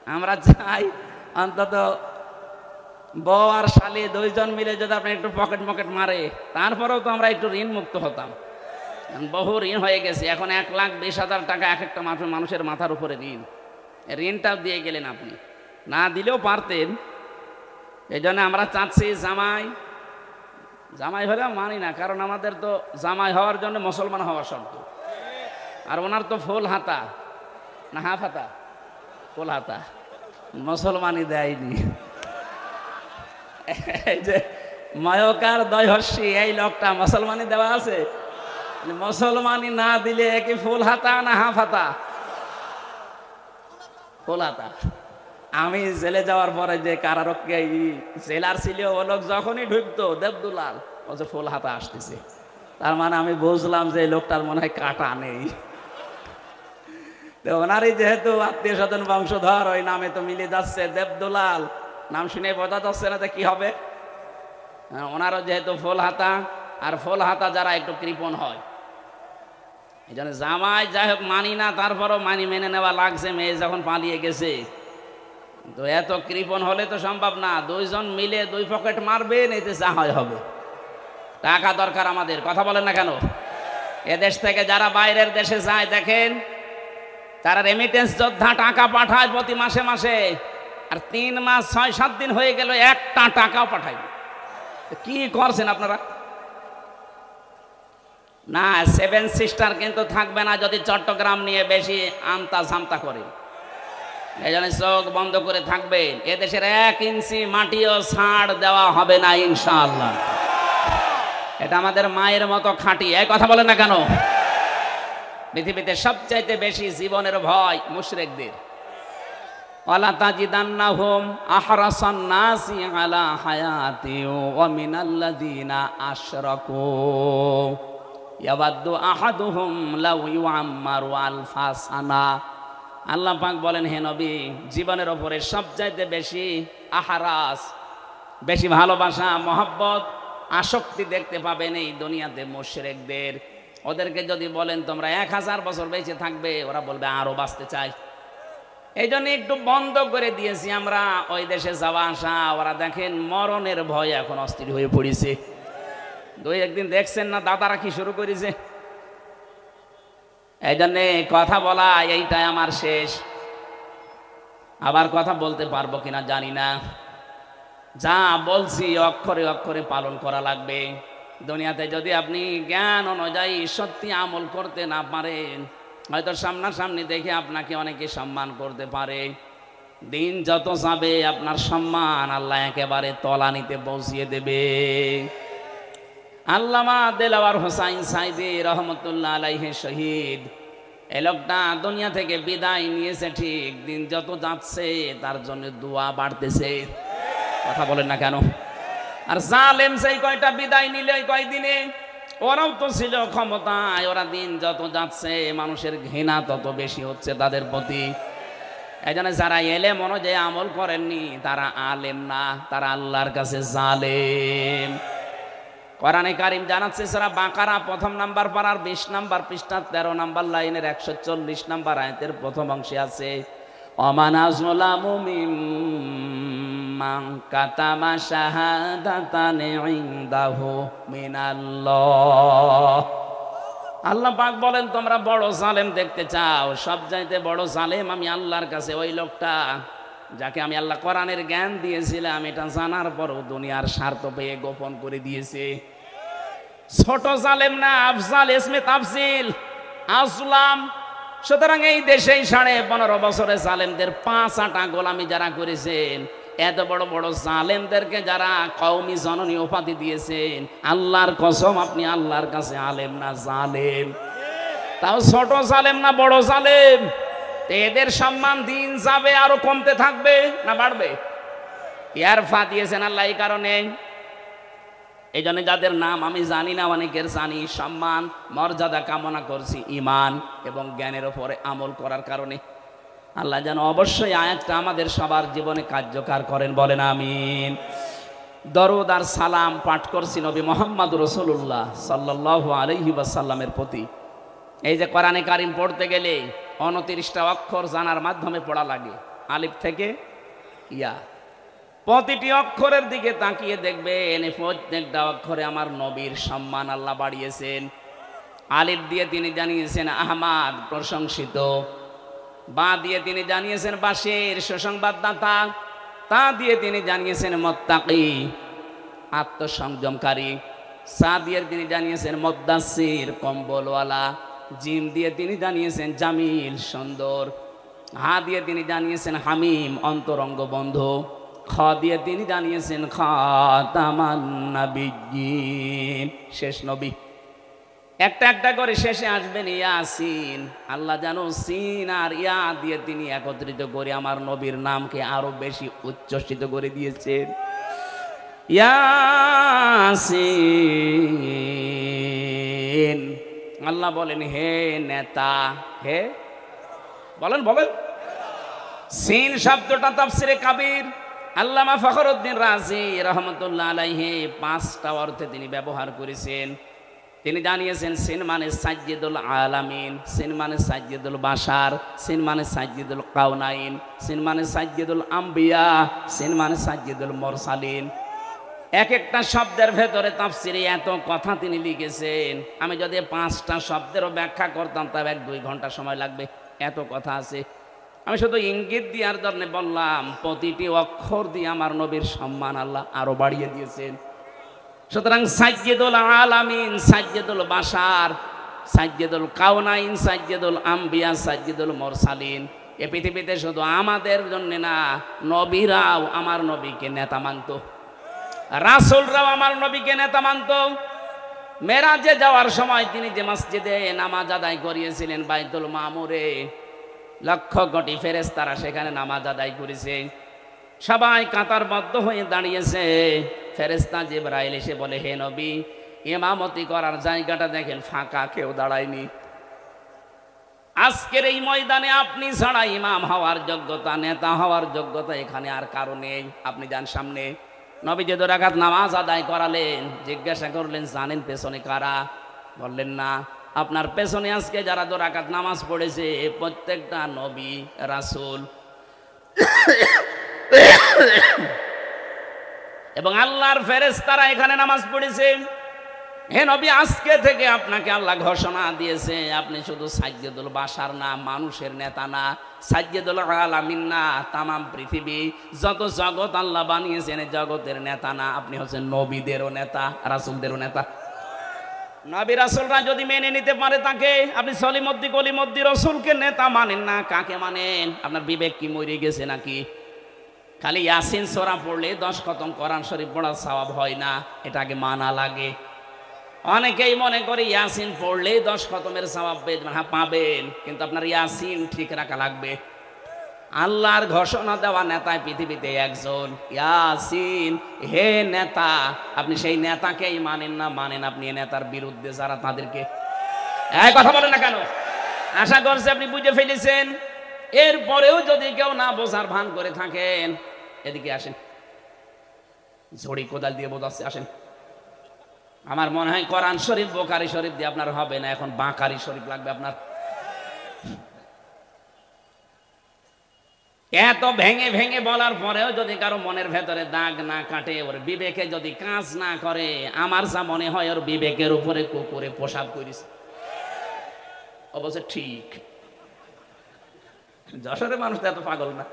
আমরা চাই অন্তত বউ আর শালি 2 জন মিলে যদি আপনি একটু পকেট মারে, তারপরেও তো আমরা একটু ঋণ মুক্ত হতাম। বহু ঋণ হয়ে গেছে। এখন 1,20,000 টাকা এক একটা মানুষের মাথার উপরে ঋণ। ঋণটাও দিয়ে গেলেন আপনি, না দিলেও পারতেন। এই জন্য আমরা চাচ্ছি জামাই হলেও মানি না, কারণ আমাদের তো জামাই হওয়ার জন্য মুসলমান হওয়া শর্ত। আর ওনার তো ফুল হাতা না হাফ হাতা, ফুল হাতা, মুসলমানই দেয়নি। এই যে ময়কার দয়হর্ষি এই লোকটা মুসলমানি দেওয়া আছে, মুসলমানি না দিলে কি ফুল হাতা না হাফ হাতা? ফুল হাতা। আমি জেলে যাওয়ার পরে যে কারারক্ষী জেলার ছিল, ও লোক যখনই ঢুকতো দেবদুলাল ও যে ফুল হাতা আসতেছে, তার মানে আমি বুঝলাম যে এই লোকটার মনে হয় কাটা নেই। ওনারই যেহেতু আত্মীয় স্বজন বংশধর, ওই নামে তো মিলে যাচ্ছে দেবদুলাল, নাম শুনে বোঝা যাচ্ছে না যে কি হবে। ওনারও যেহেতু ফুল হাতা, আর ফুল হাতা যারা একটু কৃপণ হয়, এই জন্য জামাই যাই হোক মানি না, তারপরও মেনে নেওয়া লাগছে। মেয়ে যখন পালিয়ে গেছে, তো এত কৃপণ হলে তো সম্ভব না। 2 জন মিলে 2 পকেট মারবেন, এতে যা হয় হবে। টাকা দরকার আমাদের। কথা বলেন না কেন? এদেশ থেকে যারা বাইরের দেশে যায় দেখেন, তারা রেমিটেন্স যোদ্ধা টাকা পাঠায় প্রতি মাসে মাসে, আর 3 মাস 6-7 দিন হয়ে গেল একটা টাকাও পাঠায়। কি করছেন আপনারা? না, 7 সিস্টার কিন্তু থাকবে না যদি চট্টগ্রাম নিয়ে বেশি আমতা ঝামতা করে। এই জন্য চোখ বন্ধ করে থাকবেন। এদেশের 1 ইঞ্চি মাটিও ছাড় দেওয়া হবে না ইনশাআল্লাহ। এটা আমাদের মায়ের মতো খাঁটি। এই কথা বলে না কেন? পৃথিবীতে সবচাইতে বেশি জীবনের ভয় মুশরিকদের। ওয়ালা তাজিদান্নাহুম আহরাসান নাসি আলা হায়াতি ওয়া মিনাল্লাযিনা আশরাকু ইয়াওয়াদ্দু আহাদুহুম লাউ ইউআম্মারু আলফা সানা। আল্লাহ পাক বলেন, হে নবী, জীবনের ওপরে সবচাইতে বেশি আহারাস, বেশি ভালোবাসা, মহব্বত, আসক্তি দেখতে পাবেন এই দুনিয়াতে মুশরিকদের। ওদেরকে যদি বলেন তোমরা 1000 বছর বেঁচে থাকবে, ওরা বলবে আরো বাঁচতে চাই। এই জন্য একটু বন্ধ করে দিয়েছি আমরা ওই দেশে যাওয়া আসা। ওরা দেখেন মরণের ভয় এখন অস্থির হয়ে পড়েছে। দুই একদিন দেখছেন না দাদারা কি শুরু করেছে। এই জন্যে কথা বলা এইটাই আমার শেষ। আবার কথা বলতে পারবো কিনা জানি না। যা বলছি অক্ষরে অক্ষরে পালন করা লাগবে। দুনিয়াতে যদি আপনি জ্ঞান অনুযায়ী সত্যি আমল করতে না পারেন, হয়তো সামনাসামনি দেখে আপনাকে অনেকে সম্মান করতে পারে, দিন যত যাবে আপনার সম্মান আল্লাহ একেবারে তলানিতে পৌঁছিয়ে দেবে। আল্লামা দেলাওয়ার হোসাইন সাইদি রহমতুল্লাহ আলাইহি শহীদ, এই লোকটা দুনিয়া থেকে বিদায় নিয়েছে ঠিক, দিন যত যাচ্ছে তার জন্য দোয়া বাড়তেছে। কথা বলেন না কেন? আর জালেম সেই কয়টা বিদায় নিলে ওই কয়দিনে, ওরাও তো ছিল ক্ষমতায়। ওরা দিন যত যাচ্ছে মানুষের ঘৃণা তত বেশি হচ্ছে তাদের প্রতি। এই জন্য যারা এলেম অনুযায়ী আমল করেননি তারা আলেম না, তারা আল্লাহর কাছে জালেম। কোরআনে কারিম জানাচ্ছে সূরা বাকারা প্রথম নাম্বার পারার 20 নাম্বার পৃষ্ঠা 13 নাম্বার লাইনের 140 নাম্বার আয়াতের প্রথম অংশে আছে, ওমান আযলামু মিম্মান কাতামা শাহাদাতান ইনদাহু মিনাল্লাহ। আল্লাহ পাক বলেন, তোমরা বড় জালেম দেখতে চাও? সবচাইতে বড় জালেম আমি আল্লাহর কাছে ওই লোকটা যাকে আমি আল্লাহ কোরআনের জ্ঞান দিয়েছিলাম, এটা জানার পরও দুনিয়ার স্বার্থ পেয়ে গোপন করে দিয়েছে। ছোট জালেম না, আফজাল ইসমে তাফসিল আজলাম। সুতরাং এই দেশেই 15.5 বছরে জালেমদের 5 আটা গোলামি যারা করেছেন, এত বড় বড় জালেমদেরকে যারা কওমি জননী উপাধি দিয়েছেন, আল্লাহর কসম আপনি আল্লাহর কাছে আলেম না জালেম। তাও ছোট জালেম না বড় জালেম। এদের সম্মান দিন যাবে আরো কমতে থাকবে না বাড়বে? ইয়ারফা দিয়েছেন আল্লাহ এই কারণে। এই জন্য যাদের নাম আমি জানি না, অনেকের জানি, সম্মান মর্যাদা কামনা করছি ঈমান এবং জ্ঞানের উপরে আমল করার কারণে। আল্লাহ যেন অবশ্যই আয়াতটা আমাদের সবার জীবনে কার্যকর করেন, বলেন আমিন। দরুদ আর সালাম পাঠ করছি নবী মুহাম্মদ রাসূলুল্লাহ সাল্লাল্লাহু আলাইহি ওয়াসাল্লামের প্রতি। এই যে কোরআনে কারিম পড়তে গেলে 29টা অক্ষর জানার মাধ্যমে পড়া লাগে, আলিফ থেকে ইয়া। প্রতিটি অক্ষরের দিকে তাকিয়ে দেখবেন প্রত্যেকটা অক্ষরে আমার নবীর সম্মান আল্লাহ বাড়িয়েছেন। আলিফ দিয়ে তিনি জানিয়েছেন আহমাদ প্রশংসিত, বা দিয়ে তিনি জানিয়েছেন বাশির সুসংবাদদাতা, তা দিয়ে তিনি জানিয়েছেন মুত্তাকি আত্মসংযমকারী, সা দিয়ে তিনি জানিয়েছেন মুদ্দাসসির কম্বলওয়ালা, জিম দিয়ে তিনি জানিয়েছেন জামিল সুন্দর, হা দিয়ে তিনি জানিয়েছেন হামিম অন্তরঙ্গ বন্ধু, খ দিয়ে তিনি জানিয়েছেন খাতামান নাবিয়্যিন শেষ নবী। একটা একটা করে শেষে আসবেন ইয়াসিন। আল্লাহ জানো সিন আর ইয়া দিয়ে তিনি একত্রিত করে আমার নবীর নামকে আরো বেশি উচ্চসিত করে দিয়েছেন। ইয়াসিন। আল্লাহ বলেন হে নেতা, হে বলেন বলেন। সিন শব্দটা তাফসিরে কাবির আল্লামা ফখরুদ্দিন রাজি রহমতুল্লাহ আলাইহি 5টা অর্থে তিনি ব্যবহার করেছেন। তিনি জানিয়েছেন সিন মানে সাজ্জিদুল আলামিন, সিন মানে সাজ্জিদুল বাশার, সিন মানে সাজ্জিদুল কাউনাইন, সিন মানে সাজ্জিদুল আম্বিয়া, সিন মানে সাজ্জিদুল মুরসালিন। এক একটা শব্দের ভেতরে তাফসিরে এত কথা তিনি লিখেছেন। আমি যদি 5টা শব্দেরও ব্যাখ্যা করতাম তবে 1-2 ঘন্টা সময় লাগবে, এত কথা আছে। আমি শুধু ইঙ্গিত দেওয়ার জন্য বললাম, প্রতিটি অক্ষর দিয়ে আমার নবীর সম্মান আল্লাহ আরো বাড়িয়ে দিয়েছেন। সুতরাং সাজ্জিদুল আলামিন, সাজ্জিদুল বাশার, সাজ্জিদুল কাউনাইন, সাজ্জিদুল আম্বিয়া, সাজ্জিদুল মুরসালিন। এ পৃথিবীতে শুধু আমাদের জন্য না, নবীরাও আমার নবীকে নেতা মানত, রাসূলরাও আমার নবীকে নেতা মানত। মেরাজে যাওয়ার সময় তিনি যে মসজিদে নামাজ আদায় করিয়েছিলেন বাইতুল মামুরে, লক্ষ কোটি ফেরেশতারা সেখানে নামাজ আদায় করেছে, সবাই কাতারবদ্ধ হয়ে দাঁড়িয়েছে। ফেরেশতা জিবরাইল এসে বলে, হে নবী, ইমামতি করার জায়গাটা দেখেন ফাঁকা, কেউ দাঁড়ায়নি। আজকের এই ময়দানে আপনি ছাড়া ইমাম হওয়ার যোগ্যতা, নেতা হওয়ার যোগ্যতা এখানে আর কারো নেই, আপনি যান সামনে। নবী যে 2 রাকাত নামাজ আদায় করালেন, জিজ্ঞাসা করলেন, জানেন পেছনে কারা? বললেন না। আপনার পেছনে আজকে যারা 2 রাকাত নামাজ পড়েছে প্রত্যেকটা নবী রাসূল এবং আল্লাহর ফেরেশতারা এখানে নামাজ পড়েছে। হে নবী, আজকে থেকে আপনাকে আল্লাহ ঘোষণা দিয়েছে, আপনি শুধু সাইয়্যিদুল বাশার না, মানুষের নেতা না, সাইয়্যিদুল আলামিন না, তামাম পৃথিবী যত জগৎ আল্লাহ বানিয়েছেন জগতের নেতা না, আপনি হচ্ছেন নবীদেরও নেতা, রাসূলদেরও নেতা। নবী রাসূলরা যদি মেনে নিতে পারে তাকে, আপনি সলিমদ্দি কলিমদ্দি রাসূলকে নেতা মানেন না, কাকে মানেন? আপনার বিবেক কি মরে গেছে নাকি? খালি ইয়াসিন সূরা পড়লে 10 খতম কোরআন শরীফ পড়ার সওয়াব হয় না, এটা আগে মানা লাগে। অনেকেই মনে করে ইয়াসিন পড়লে 10 খতমের সওয়াব পাবেন, কিন্তু আপনার ইয়াসিন ঠিক রাখা লাগবে। আল্লাহর ঘোষণা দেওয়া নেতায় পৃথিবীতে একজন, ইয়াসিন। হে নেতা, আপনি সেই নেতাকেই মানেন না, মানেন আপনি নেতার বিরুদ্ধে যারা, তাদেরকে। এই কথা বলেন না কেন? আশা করছি আপনি বুঝে ফেলেছেন। এরপরেও যদি কেউ না বোঝার ভান করে থাকেন, এদিকে আসেন, ঝড়ি কোদাল দিয়ে বোঝাচ্ছে, আসেন। আমার মনে হয় কোরআন শরীফ বুখারী শরীফ দিয়ে আপনার হবে না, এখন বাকারি শরীফ লাগবে আপনার। এত ভেঙে ভেঙে বলার পরেও যদি কারো মনের ভেতরে দাগ না কাটে, ওর বিবেকে যদি কাজ না করে, আমার যা মনে হয় ওর বিবেকের উপরে কুকুরে পোশাক করিস। অবশ্য ঠিক, যশোরের মানুষ তো এত পাগল না।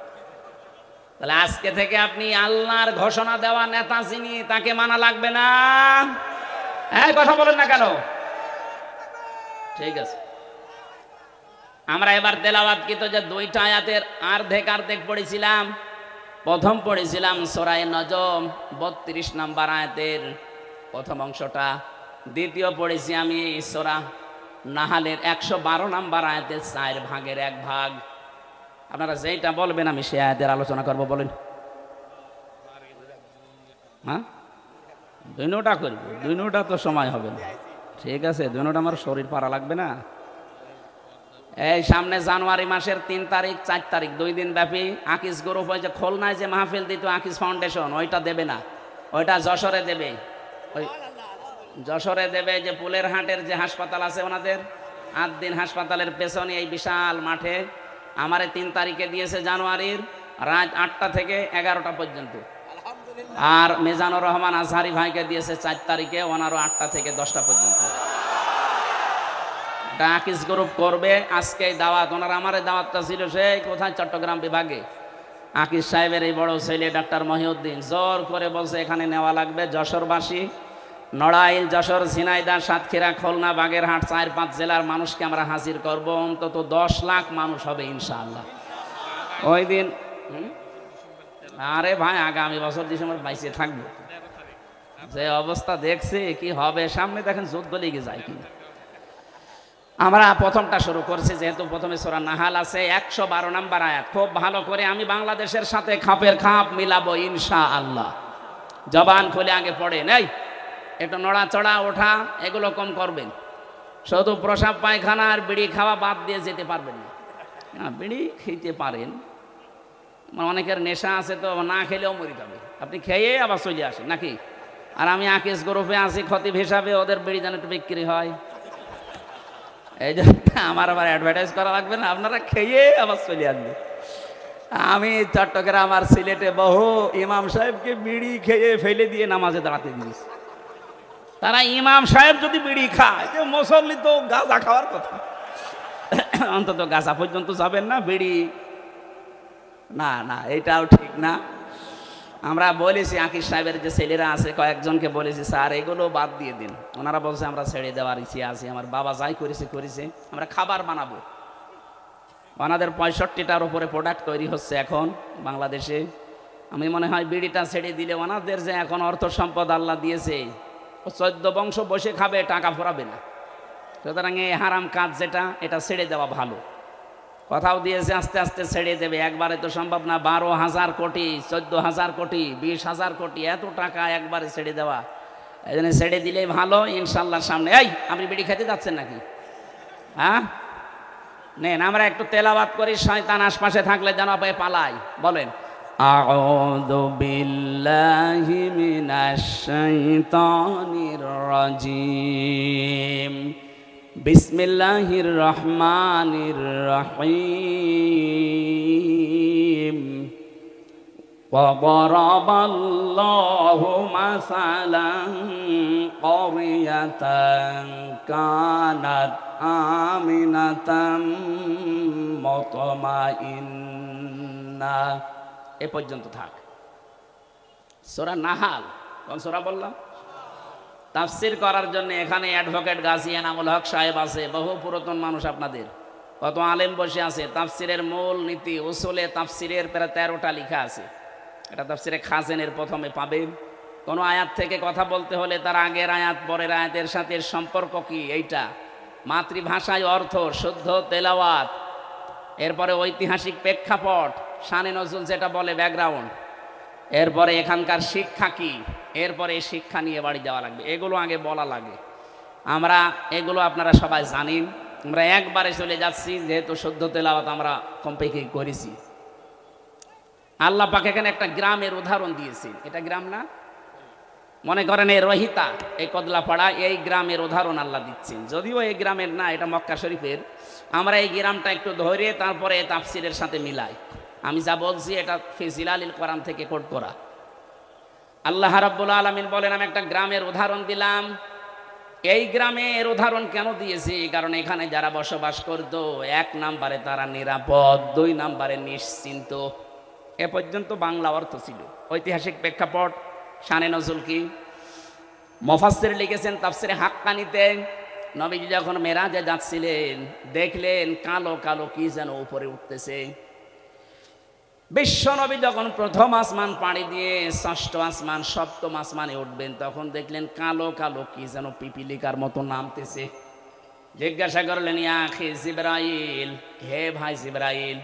তাহলে আজকে থেকে আপনি আল্লাহর ঘোষণা দেওয়া নেতা যিনি, তাকে মানা লাগবে না। হ্যাঁ, কথা বলেন না কেন? ঠিক আছে, আমরা এবার তেলাওয়াতকৃত যে 2টা আয়াতের অর্ধেক পড়েছিলাম। প্রথম পড়েছিলাম সূরা নজম 32 নম্বর আয়াতের প্রথম অংশটা, দ্বিতীয় পড়েছি আমি সূরা নাহালের 112 নম্বর আয়াতের 4 ভাগের 1 ভাগ। আপনারা যেটা বলবেন আমি সেই আয়াতের আলোচনা করব। বলেন। হ্যাঁ, 2 নোটা করব, 2 নোটা তো সময় হবে না। ঠিক আছে, 2 নোটা আমার শরীর পারা লাগবে না। এই সামনে জানুয়ারি মাসের 3 তারিখ 4 তারিখ 2 দিন ব্যাপী আকিস গ্রুপ ওই যে খুলনায় যে মাহফিল দিত আকিস ফাউন্ডেশন, ওইটা দেবে না, ওইটা যশোরে দেবে। ওই যশোরে দেবে যে পুলের হাটের যে হাসপাতাল আছে ওনাদের, 8 দিন হাসপাতালের পেছনে এই বিশাল মাঠে। আমারে 3 তারিখে দিয়েছে জানুয়ারির, রাত 8টা থেকে 11টা পর্যন্ত। আর মিজানুর রহমান আজহারি ভাইকে দিয়েছে 4 তারিখে, ওনারও 8টা থেকে 10টা পর্যন্ত। আকিস গ্রুপ করবে আজকে দাওয়াত। ওনার আমার দাওয়াতটা ছিল সেই কোথায়, চট্টগ্রাম বিভাগে। আকিস সাহেবের এই বড় ছেলে ডাক্তার মহিউদ্দিন জোর করে বলছে এখানে নেওয়া লাগবে। যশোরবাসী, নড়াইল, যশোর, ঝিনাইদহ, সাতক্ষীরা, খুলনা, বাগেরহাট 4-5 জেলার মানুষকে আমরা হাজির করব। অন্তত 10 লাখ মানুষ হবে ইনশাআল্লাহ ওই দিন। আরে ভাই, আগামী বছর ডিসেম্বর 22-এ থাকবো। যে অবস্থা দেখছি কি হবে সামনে, দেখেন যুদ্ধ লেগে যায় কিনা। আমরা প্রথমটা শুরু করছি, যেহেতু প্রথমে সূরা নাহাল আছে 112 নম্বর আয়াত। খুব ভালো করে আমি বাংলাদেশের সাথে খাপের খাপ মিলাবো ইনশাআল্লাহ। জবান খুলে আগে পড়ে নেই, একটু নড়াচড়া ওঠা এগুলো কম করবেন। শুধু প্রসাব পায়খানা আর বিড়ি খাওয়া বাদ দিয়ে যেতে পারবেন না। না, বিড়ি খেতে পারেন, অনেকের নেশা আছে তো, না খেলেও মরে যাবে। আপনি খেয়ে আবার চলে আসেন নাকি? আর আমি আকিস গ্রুপে আছি খতিব হিসাবে, ওদের বিড়ি যেন একটু বিক্রি হয়, এই জন্য আমার আবার অ্যাডভার্টাইজ করা লাগবে না, আপনারা খেয়ে আবার চলে আসবে। আমি চট্টগ্রাম আর সিলেটে বহু ইমাম সাহেবকে বিড়ি খেয়ে ফেলে দিয়ে নামাজে দাঁড়াতে দিয়েছি। তারা ইমাম সাহেব যদি বিড়ি খায়, যে মুসল্লি তো গাঁজা খাওয়ার কথা, অন্তত গাঁজা পর্যন্ত যাবেন না, বিড়ি না। না, এটাও ঠিক না। আমরা বলেছি আকিস সাহেবের যে ছেলেরা আছে কয়েকজনকে বলেছি, স্যার এগুলো বাদ দিয়ে দিন। ওনারা বলছে আমরা ছেড়ে দেওয়ার ইচ্ছে আছে, আমার বাবা যাই করেছে। আমরা খাবার বানাবো। ওনাদের 65টার উপরে প্রোডাক্ট তৈরি হচ্ছে এখন বাংলাদেশে। আমি মনে হয় বিড়িটা ছেড়ে দিলে ওনাদের যে এখন অর্থ সম্পদ আল্লাহ দিয়েছে, ও 14 বংশ বসে খাবে, টাকা ফোরাবে না। সুতরাং এই হারাম কাজ যেটা, এটা ছেড়ে দেওয়া ভালো। কথাও দিয়েছে আস্তে আস্তে ছেড়ে দেবে, একবারে তো সম্ভব না। 12,000 কোটি, 14,000 কোটি, 20,000 কোটি, এত টাকা একবারে ছেড়ে দেওয়া, এই জন্য ছেড়ে দিলেই ভালো ইনশাল্লাহ। সামনে এই আপনি বিড়ি খেতে যাচ্ছেন নাকি? হ্যাঁ নেন, আমরা একটু তেলাওয়াত করি, শয়তান আশপাশে থাকলে যেন পায়ে পালাই। বলেন আউযু বিল্লাহি মিনাশ শাইতানির রাজিম, বিসমিল্লাহির রহমানির রহিম। وضرب الله مثلا قرية كانت آمنة مطمئنة। এ পর্যন্ত থাক। সূরা নাহাল, কোন সূরা বললাম? তাফসীর করার জন্য এখানে অ্যাডভোকেট গাজী এনামুল হক সাহেব আছে, বহু পুরাতন মানুষ আপনাদের, কত আলেম বসে আছে। তাফসীরের মূল নীতি উসুলে তাফসীরের প্রায় 13টা লেখা আছে। এটা তাফসীরে খাজেনের প্রথমে পাবেন। কোনো আয়াত থেকে কথা বলতে হলে তার আগের আয়াত পরের আয়াতের সাথে সম্পর্ক কি, এইটা মাতৃভাষায় অর্থ, শুদ্ধ তেলাওয়াত, এরপরে ঐতিহাসিক প্রেক্ষাপট, শানে নজুল যেটা বলে ব্যাকগ্রাউন্ড, এরপরে এখানকার শিক্ষা কি, এরপরে এই শিক্ষা নিয়ে বাড়ি যাওয়া লাগবে। এগুলো আগে বলা লাগে। আমরা এগুলো আপনারা সবাই জানেন। আমরা একবারে চলে যাচ্ছি, যেহেতু শুদ্ধ তেলাওয়াত আমরা কমপেক্ষে করেছি। আল্লাহ পাক এখানে একটা গ্রামের উদাহরণ দিয়েছেন। এটা গ্রাম না, মনে করেন এই রহিতা, এই কদলাপাড়া, এই গ্রামের উদাহরণ আল্লাহ দিচ্ছেন। যদিও এই গ্রামের না, এটা মক্কা শরীফের। আমরা এই গ্রামটা একটু ধরে তারপরে তাফসীরের সাথে মিলাই। আমি যা বলছি এটা ফি জিলালিল কোরআন থেকে কোট করা। আল্লাহ রাব্বুল আলামিন বলেন, আমি একটা গ্রামের উদাহরণ দিলাম। এই গ্রামের উদাহরণ কেন দিয়েছি? কারণ এখানে যারা বসবাস করতো, 1 নম্বরে তারা নিরাপদ, 2 নম্বরে নিশ্চিন্ত। এ পর্যন্ত বাংলা অর্থ ছিল। ঐতিহাসিক প্রেক্ষাপট, শানে নজুল কি, মুফাসসির লিখেছেন তাফসীরে হাক্কানিতে, নবীজি যখন মেরাজে যাচ্ছিলেন দেখলেন কালো কালো কি যেন উপরে উঠতেছে। বিশ্ব নবী যখন প্রথম আসমান পাড়ি দিয়ে 6ষ্ঠ আসমান 7ম আসমানে উঠবেন, তখন দেখলেন কালো কালো কি যেন পিপিলিকার মতো নামতেছে। জিজ্ঞাসা করলেন, ইয়া আখি জিবরাইল, হে ভাই জিবরাইল,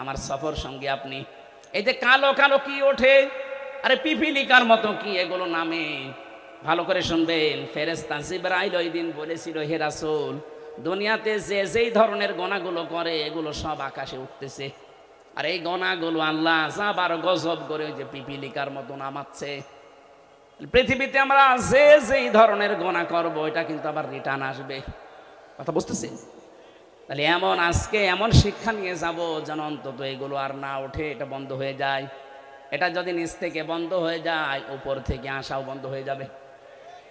আমার সফর সঙ্গে আপনি, এই যে কালো কালো কি ওঠে, আরে পিপিলিকার মতো কি এগুলো নামে? ভালো করে শুনবেন। ফেরেশতা জিবরাইল ওই দিন বলেছিল, হে রাসূল, দুনিয়াতে যে যেই ধরনের গোনাগুলো করে এগুলো সব আকাশে উঠতেছে, আর এই গোনাগুলো আল্লাহ আবার গজব করে ওই যে পিপিলিকার মতো নামাচ্ছে। পৃথিবীতে আমরা যে যেই ধরনের গোনা করব, এটা কিন্তু আবার রিটার্ন আসবে। কথা বুঝতেছেন? তাহলে এমন আজকে এমন শিক্ষা নিয়ে যাব যেন অন্তত এগুলো আর না ওঠে, এটা বন্ধ হয়ে যায়। এটা যদি নিচ থেকে বন্ধ হয়ে যায়, উপর থেকে আসাও বন্ধ হয়ে যাবে।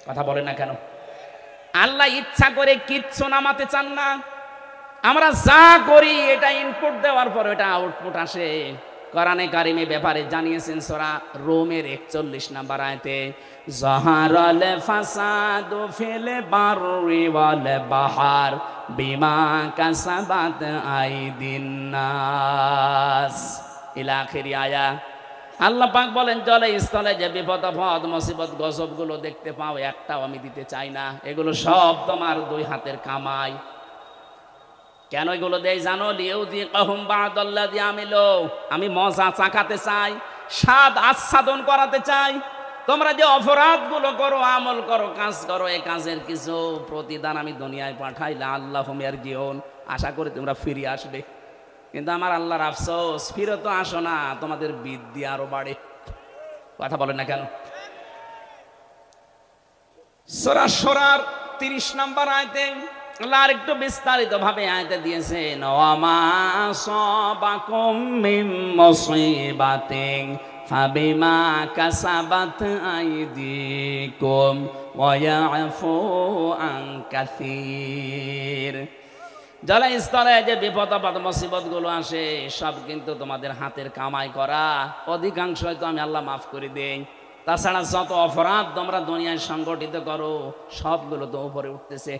কথা বলে না কেন? আল্লাহ ইচ্ছা করে কিচ্ছু নামাতে চান না। আমরা যা করি এটা ইনপুট দেওয়ার পর এটা আউটপুট আসে। কোরআনে কারিমে ব্যাপারে জানিয়েছেন সূরা রোমের 41 নম্বর আয়াতে, যাহারাল ফাসাদু ফিল বাররি ওয়াল বাহার বিমা কাসাবাত আইদিন নাস, ইলা আখির আয়া। আল্লাহ পাক বলেন, জলে স্থলে যে বিপদ আপদ মুসিবত গজবগুলো দেখতে পাও, একটাও আমি দিতে চাই না। এগুলো সব তোমার 2 হাতের কামাই। কেন এগুলো দেয় জানো? লিউযিকাহুম বা'দাল্লাযী আমিলু, আমি মজা চাকাতে চাই, স্বাদ আস্বাদন করাতে চাই। তোমরা যে অপরাধগুলো করো, আমল করো, কাজ করো, এই কাজের কিছু প্রতিদান আমি দুনিয়ায় পাঠাই। লাআল্লাহুম ইয়ারজিউন, আশা করি তোমরা ফিরে আসবে। কিন্তু আমার আল্লাহর আফসোস, ফিরে তো আসো না, তোমাদের বৃদ্ধি আরো বাড়ে। কথা বলেন না কেন? সূরা শুরার 30 নম্বর আয়াতে আল্লাহ আরেকটু বিস্তারিত ভাবে আয়াতে দিয়েছেন, ওয়ামা আসাবাকুম মিন মুসিবাতিন ফাবিমা কাসাবাত আইদিকুম ওয়া ইয়াফু আন কাসীর। জলস্থলে যে বিপদ আপদ মুসিবত গুলো আসে, সব কিন্তু তোমাদের হাতের কামাই করা। অধিকাংশই তো আমি আল্লাহ মাফ করে দেই। তাছাড়া যত অপরাধ তোমরা দুনিয়ায় সংগঠিত করো, সবগুলো তো উপরে উঠতেছে।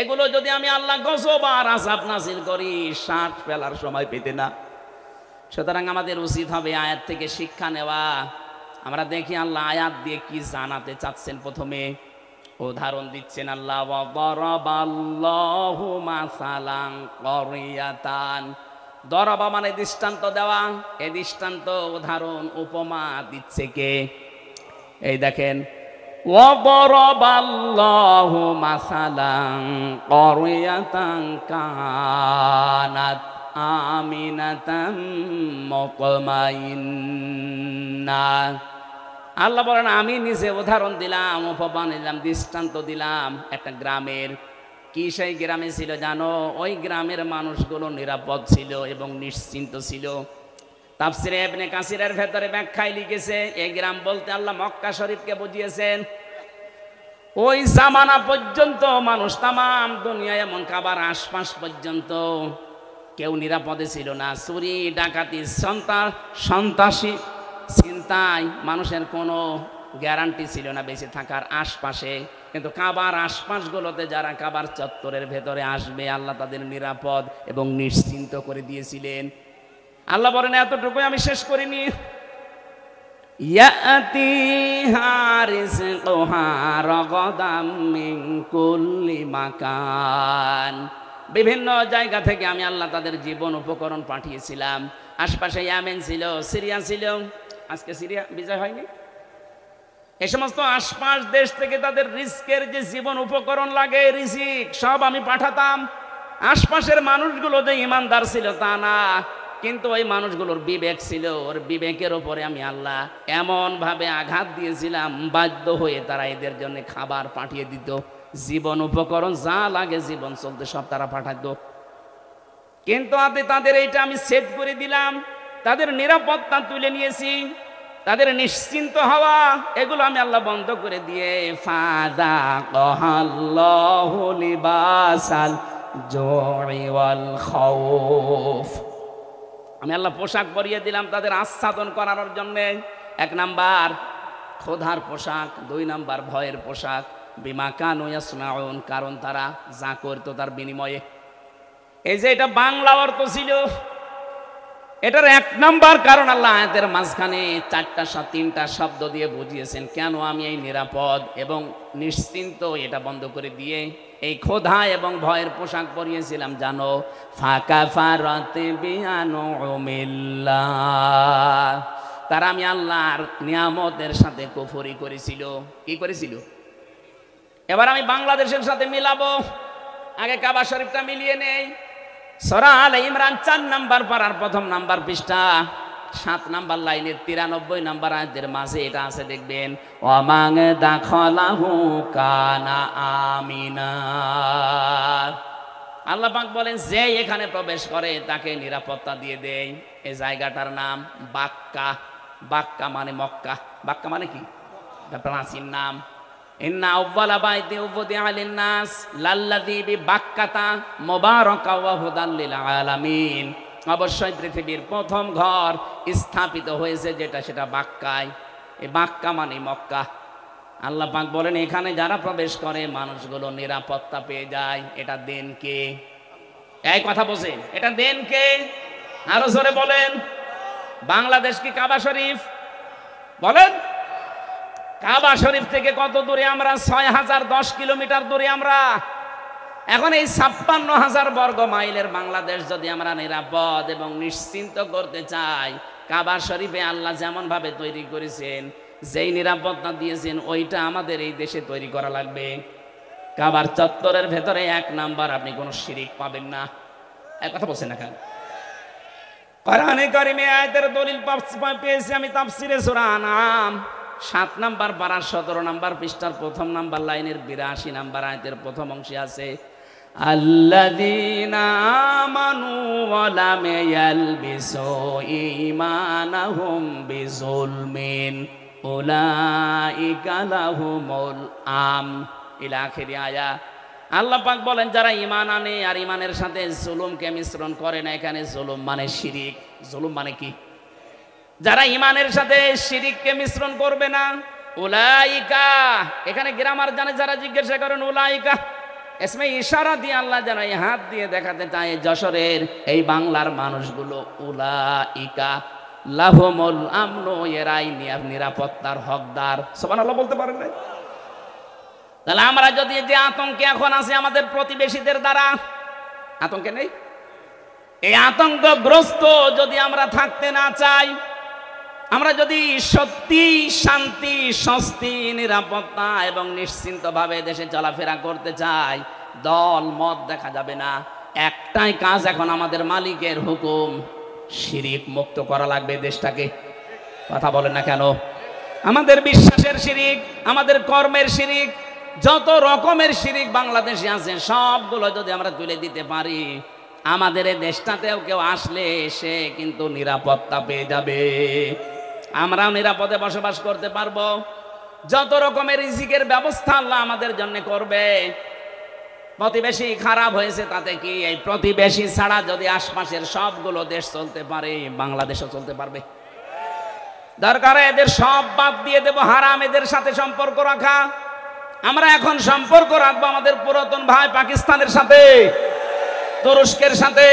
এগুলো যদি আমি আল্লাহ গজব আর আযাব নাযিল করি, শ্বাস ফেলার সময় পেতে না। সুতরাং আমাদের উচিত হবে আয়াত থেকে শিক্ষা নেওয়া। আমরা দেখি আল্লাহ আয়াত দিয়ে কি জানাতে চাচ্ছেন। প্রথমে উদাহরণ দিচ্ছেন আল্লাহ, ওয়া দারাবাল্লাহু মাসালান ক্বরিয়াতান। দরাবা মানে দৃষ্টান্ত দেওয়া, এই দৃষ্টান্ত উদাহরণ উপমা দিচ্ছে কে? এই দেখেন, ওয়া দারাবাল্লাহু মাসালান ক্বরিয়াতান কানাত আমিনাতাম মুতমাইন্না। আল্লাহ বলেন আমি নিজে উদাহরণ দিলাম, উপমা দিলাম, দৃষ্টান্ত দিলাম একটা গ্রামের। কি সেই গ্রামে ছিল জানো? ওই গ্রামের মানুষগুলো নিরাপদ ছিল এবং নিশ্চিন্ত ছিল। তাফসিরে ইবনে কাসিরের ভেতরে ব্যাখ্যায় লিখেছে, এই গ্রাম বলতে আল্লাহ মক্কা শরীফকে বুঝিয়েছেন। ওই জামানা পর্যন্ত মানুষ তামাম দুনিয়ায় এমন কাবার আশপাশ পর্যন্ত কেউ নিরাপদে ছিল না। চুরি ডাকাতি সন্ত্রাসী চিন্তায় মানুষের কোনো গ্যারান্টি ছিল না বেঁচে থাকার আশপাশে। কিন্তু কাবার আশপাশগুলোতে যারা কাবার চত্বরের ভেতরে আসবে আল্লাহ তাদের নিরাপদ এবং নিশ্চিন্ত করে দিয়েছিলেন। আল্লাহ বলেন এতটুকুই আমি শেষ করিনি, ইয়াতিহা রিজকুহা রাগাদাম মিন কুল্লি মাকান। বিভিন্ন জায়গা থেকে আমি আল্লাহ তাদের জীবন উপকরণ পাঠিয়েছিলাম। আশপাশে ইয়ামেন ছিল, সিরিয়া ছিল। আজকে সিরিয়া বিজয় হয়নি। এই সমস্ত আশপাশ দেশ থেকে তাদের রিস্কের যে জীবন উপকরণ লাগে, রিজিক সব আমি পাঠাতাম। আশপাশের মানুষগুলো যে ইমানদার ছিল তা না, কিন্তু ওই মানুষগুলোর বিবেক ছিল, ওর বিবেকের ওপরে আমি আল্লাহ এমন ভাবে আঘাত দিয়েছিলাম, বাধ্য হয়ে তারা এদের জন্য খাবার পাঠিয়ে দিত, জীবন উপকরণ যা লাগে জীবন চলতে সব তারা পাঠাতো। কিন্তু তাদের এইটা আমি সেট করে দিলাম, তাদের নিরাপত্তা তুলে নিয়েছি, তাদের নিশ্চিন্ত হওয়া এগুলো আমি আল্লাহ বন্ধ করে দিয়ে ফাযাকাল্লাহু লিবাসাল জুই ওয়াল খাউফ, আমি আল্লাহ পোশাক পরিয়ে দিলাম তাদের আচ্ছাদন করানোর জন্যে। 1 নাম্বার ক্ষুধার পোশাক, 2 নাম্বার ভয়ের পোশাক। বিমা কানু ইয়াসনাউন, কারণ তারা যা করতো তার বিনিময়ে। এই যে এটা বাংলা অর্থ ছিল, এটার 1 নাম্বার কারণ আল্লাহ আয়াতের মাঝখানে 3টা শব্দ দিয়ে বুঝিয়েছেন কেন আমি এই নিরাপদ এবং নিশ্চিন্ত এটা বন্ধ করে দিয়ে এই ক্ষুধা এবং ভয়ের পোশাক পরিয়েছিলাম জানো। ফাকাফারাত বিআনউমিল্লাহ, তারা আমি আল্লাহর নিয়ামতের সাথে কুফরি করেছিল। কি করেছিল? এবার আমি বাংলাদেশের সাথে মিলাবো, আগে কাবা শরীফটা মিলিয়ে নেই। সূরা আলে ইমরান 4 নাম্বার পারার 1ম নাম্বার পৃষ্ঠা 7 নাম্বার লাইনের 93 নাম্বার আয়াতের মাঝে এটা আছে দেখবেন, ওয়ামান দাখালাহু কানা আমিনা। আল্লাহ পাক বলেন যে এখানে প্রবেশ করে তাকে নিরাপত্তা দিয়ে দেয়। এই জায়গাটার নাম বাক্কা। বাক্কা মানে মক্কা। বাক্কা মানে কি? প্রাচীন নাম। ইন্না আউওয়ালা বাইতি উযিআ লিন-নাস লাল্লাযী বিবাক্কাতা মুবারাকা ওয়া হুদাল লিল আলামিন। অবশ্যই পৃথিবীর প্রথম ঘর স্থাপিত হয়েছে যেটা, সেটা বাক্কায়। এই বাক্কা মানে মক্কা। আল্লাহ পাক বলেন এখানে যারা প্রবেশ করে মানুষগুলো নিরাপত্তা পেয়ে যায়। এটা দেন কে? এই কথা বোঝেন, এটা দেন কে? আরো জোরে বলেন। বাংলাদেশ কি কাবা শরীফ? বলেন। কাবা শরীফ থেকে কত দূরে আমরা? 6010 কিলোমিটার দূরে আমরা। এখন এই 56,000 বর্গ মাইলের বাংলাদেশ যদি আমরা নিরাপদ এবং নিশ্চিন্ত করতে চাই, কাবা শরীফে আল্লাহ যেমন ভাবে তৈরি করেছেন, যেই নিরাপত্তা দিয়েছেন, ওইটা আমাদের এই দেশে তৈরি করা লাগবে। কাবার চত্বরের ভেতরে 1 নাম্বার আপনি কোনো শিরিক পাবেন না। এক কথা বলছেন না কেন? কোরআনে কারিমে আয়াতের দলিল পেয়েছি আমি তাফসিরে সূরা আনআম 7 নাম্বার পারা 17 নাম্বার পৃষ্ঠার 1ম নাম্বার লাইনের 82 নাম্বার আয়াতের প্রথম অংশে আছে, আল্লাযীনা আমানু ওয়া লাম ইয়ালবিসু ঈমানাহুম বিযুলমিন উলাইকা লাহুমুল আমন ইলা আখির আয়া। আল্লাহ পাক বলেন যারা ঈমান আনে আর ঈমানের সাথে জুলুমকে মিশ্রণ করে না, এখানে জুলুম মানে শিরিক। জুলুম মানে কি? যারা ঈমানের সাথে শিরিককে মিশ্রণ করবে না, উলাইকা, এখানে গ্রামার জানে যারা জিজ্ঞাসা করেন উলাইকা এসমে ইশারা দিয়ে আল্লাহ যেন এই হাত দিয়ে দেখাতে চায় যশোরের এই বাংলার মানুষগুলো, উলাইকা লাহুমুল আমনু, এরাই নিরাপত্তার হকদার। সুবহানাল্লাহ বলতে পারেন না? তাহলে আমরা যদি যে আতঙ্কে এখন আছি আমাদের প্রতিবেশীদের দ্বারা, আতঙ্কে নেই, এই আতঙ্কগ্রস্ত যদি আমরা থাকতে না চাই, আমরা যদি সত্যি শান্তি, স্বস্তি, নিরাপত্তা এবং নিশ্চিন্তভাবে দেশে চলাফেরা করতে চাই, দল মত দেখা যাবে না। একটাই কাজ এখন আমাদের মালিকের হুকুম, শিরিক মুক্ত করা লাগবে দেশটাকে। কথা বলেন না কেন? আমাদের বিশ্বাসের শিরিক, আমাদের কর্মের শিরিক, যত রকমের শিরিক বাংলাদেশে আছে সবগুলো যদি আমরা তুলে দিতে পারি, আমাদের এই দেশটাতেও কেউ আসলে সে কিন্তু নিরাপত্তা পেয়ে যাবে, আমরাও নিরাপদে বসবাস করতে পারবো। যত রকমের রিজিকের ব্যবস্থা আল্লাহ আমাদের জন্য করবে। প্রতিবেশী খারাপ হয়েছে তাতে কি, এই প্রতিবেশী ছাড়া যদি আশপাশের সবগুলো দেশ চলতে পারে, বাংলাদেশও চলতে পারবে। দরকার এদের সব বাদ দিয়ে দেব, হারাম এদের সাথে সম্পর্ক রাখা। আমরা এখন সম্পর্ক রাখবো আমাদের পুরাতন ভাই পাকিস্তানের সাথে, তুরস্কের সাথে,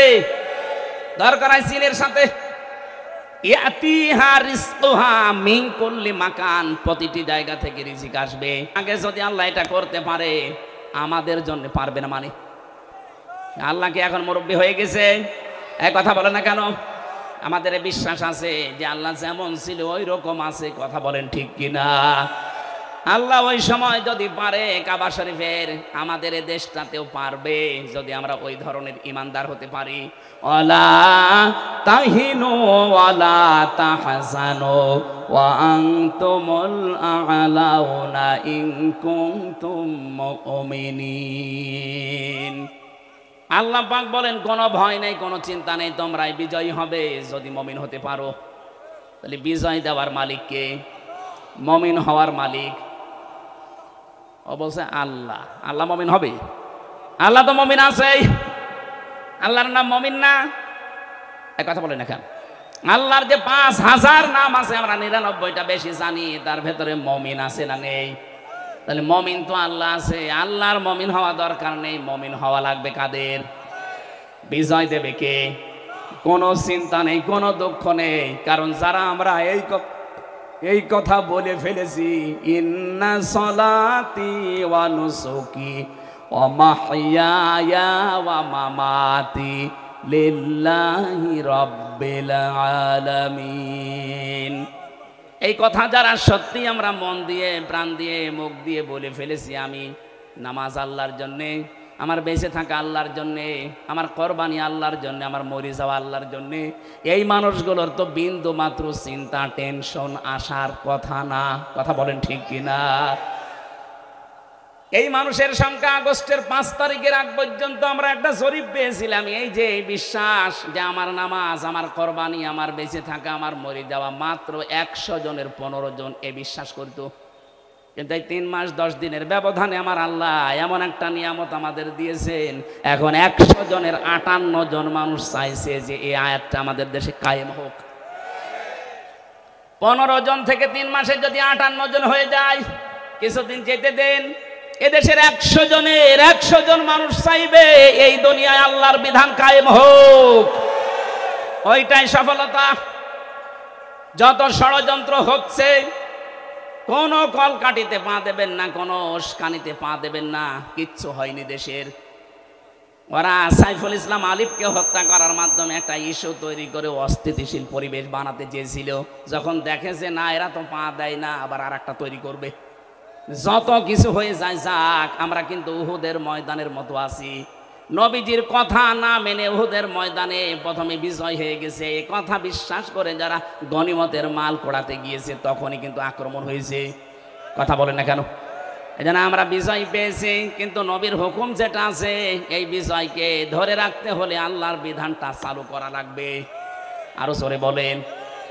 দরকার হয় চীনের সাথে। ইয়াতিহা রিজকুহা মিন কুল্লি মাকান, প্রতিটি জায়গা থেকে রিজিক আসবে। আগে যদি আল্লাহ এটা করতে পারে, আমাদের জন্য পারবে না মানে? আল্লাহ কি এখন মুরব্বী হয়ে গেছে? এক কথা বলে না কেন? আমাদের বিশ্বাস আছে যে আল্লাহ যেমন ছিল ওই রকম আছে। কথা বলেন ঠিক কিনা? আল্লাহ ওই সময় যদি পারে কাবা শরীফের, আমাদের এই দেশটাতেও পারবে যদি আমরা ওই ধরনের ইমানদার হতে পারি। ওয়ালা তাহিনু ওয়ালা তাহজানু ওয়া আনতুমুল আ'লাউনা ইন কুনতুম মুমিনিন। আল্লাহ পাক বলেন কোনো ভয় নেই, কোনো চিন্তা নেই, তোমরাই বিজয়ী হবে যদি মুমিন হতে পারো। তাহলে বিজয় দেওয়ার মালিক কে? মুমিন হওয়ার মালিক ও বলছে আল্লাহ। আল্লাহ মুমিন হবে? আল্লাহ তো মুমিন আছে, আল্লাহর নাম মুমিন না? এক কথা বলেন এখন, আল্লাহর যে 5000 নাম আছে আমরা 99টা বেশি জানি, তার ভেতরে মুমিন আছে না নেই? তাহলে মুমিন তো আল্লাহ আছে, আল্লাহর মুমিন হওয়া দরকার নেই, মুমিন হওয়া লাগবে কাদের? বিজয় দেবে কে? কোনো চিন্তা নেই, কোনো দুঃখ নেই, কারণ যারা আমরা এই কথা বলে ফেলেছি, ইন্না সলাতি ওয়া নুসুকি ওয়া মাহইয়ায়া ওয়া মামাতি লিল্লাহি রাব্বিল আলামিন। এই কথা যারা সত্যি আমরা মন দিয়ে, প্রাণ দিয়ে, মুখ দিয়ে বলে ফেলেছি, আমি নামাজ আল্লাহর জন্যে, আমার বেঁচে থাকা আল্লাহর জন্যে, আমার কোরবানি আল্লাহর জন্যে, আমার মরে যাওয়া আল্লাহর জন্যে, এই মানুষগুলোর তো বিন্দু মাত্র চিন্তা, টেনশন আসার কথা না। কথা বলেন ঠিক কিনা? এই মানুষের সংখ্যা আগস্টের 5 তারিখের আগ পর্যন্ত আমরা একটা জরিপ পেয়েছিলাম, এই যে বিশ্বাস যে আমার নামাজ, আমার কোরবানি, আমার বেঁচে থাকা, আমার মরে যাওয়া, মাত্র 100 জনের 15 জন এ বিশ্বাস করতো। কিন্তু এই 3 মাস 10 দিনের ব্যবধানে আমার আল্লাহ এমন একটা নিয়ামত আমাদের দিয়েছেন, এখন 100 জনের 58 জন মানুষ চাইছে যে এই আয়াতটা আমাদের দেশে কায়েম হোক। 15 জন থেকে 3 মাসে যদি 58 জন হয়ে যায়, কিছুদিন যেতে দেন, এদেশের 100 জনের 100 জন মানুষ চাইবে এই দুনিয়ায় আল্লাহর বিধান কায়েম হোক। ওইটাই সফলতা। যত ষড়যন্ত্র হচ্ছে, কোনো কল কাটিতে পা দেবেন না, কোনো উস্কানিতে পা দেবেন না, কিচ্ছু হয়নি দেশের। ওরা সাইফুল ইসলাম আলিফকে হত্যা করার মাধ্যমে একটা ইস্যু তৈরি করে অস্থিতিশীল পরিবেশ বানাতে চেয়েছিল। যখন দেখেছে না এরা তো পা দেয় না, আবার আর একটা তৈরি করবে। যত কিছু হয়ে যায় যাক, আমরা কিন্তু উহুদের ময়দানের মতো আছি। নবীজির কথা না মেনে উহুদের ময়দানে প্রথমে বিজয় হয়ে গেছে, এ কথা বিশ্বাস করে যারা গনিমতের মাল কোড়াতে গিয়েছে তখনই কিন্তু আক্রমণ হয়েছে। কথা বলেন না কেন? এজন্য আমরা বিজয় পেয়েছি, কিন্তু নবীর হুকুম যেটা আছে এই বিজয়কে ধরে রাখতে হলে আল্লাহর বিধানটা চালু করা লাগবে। আরো জোরে বলেন,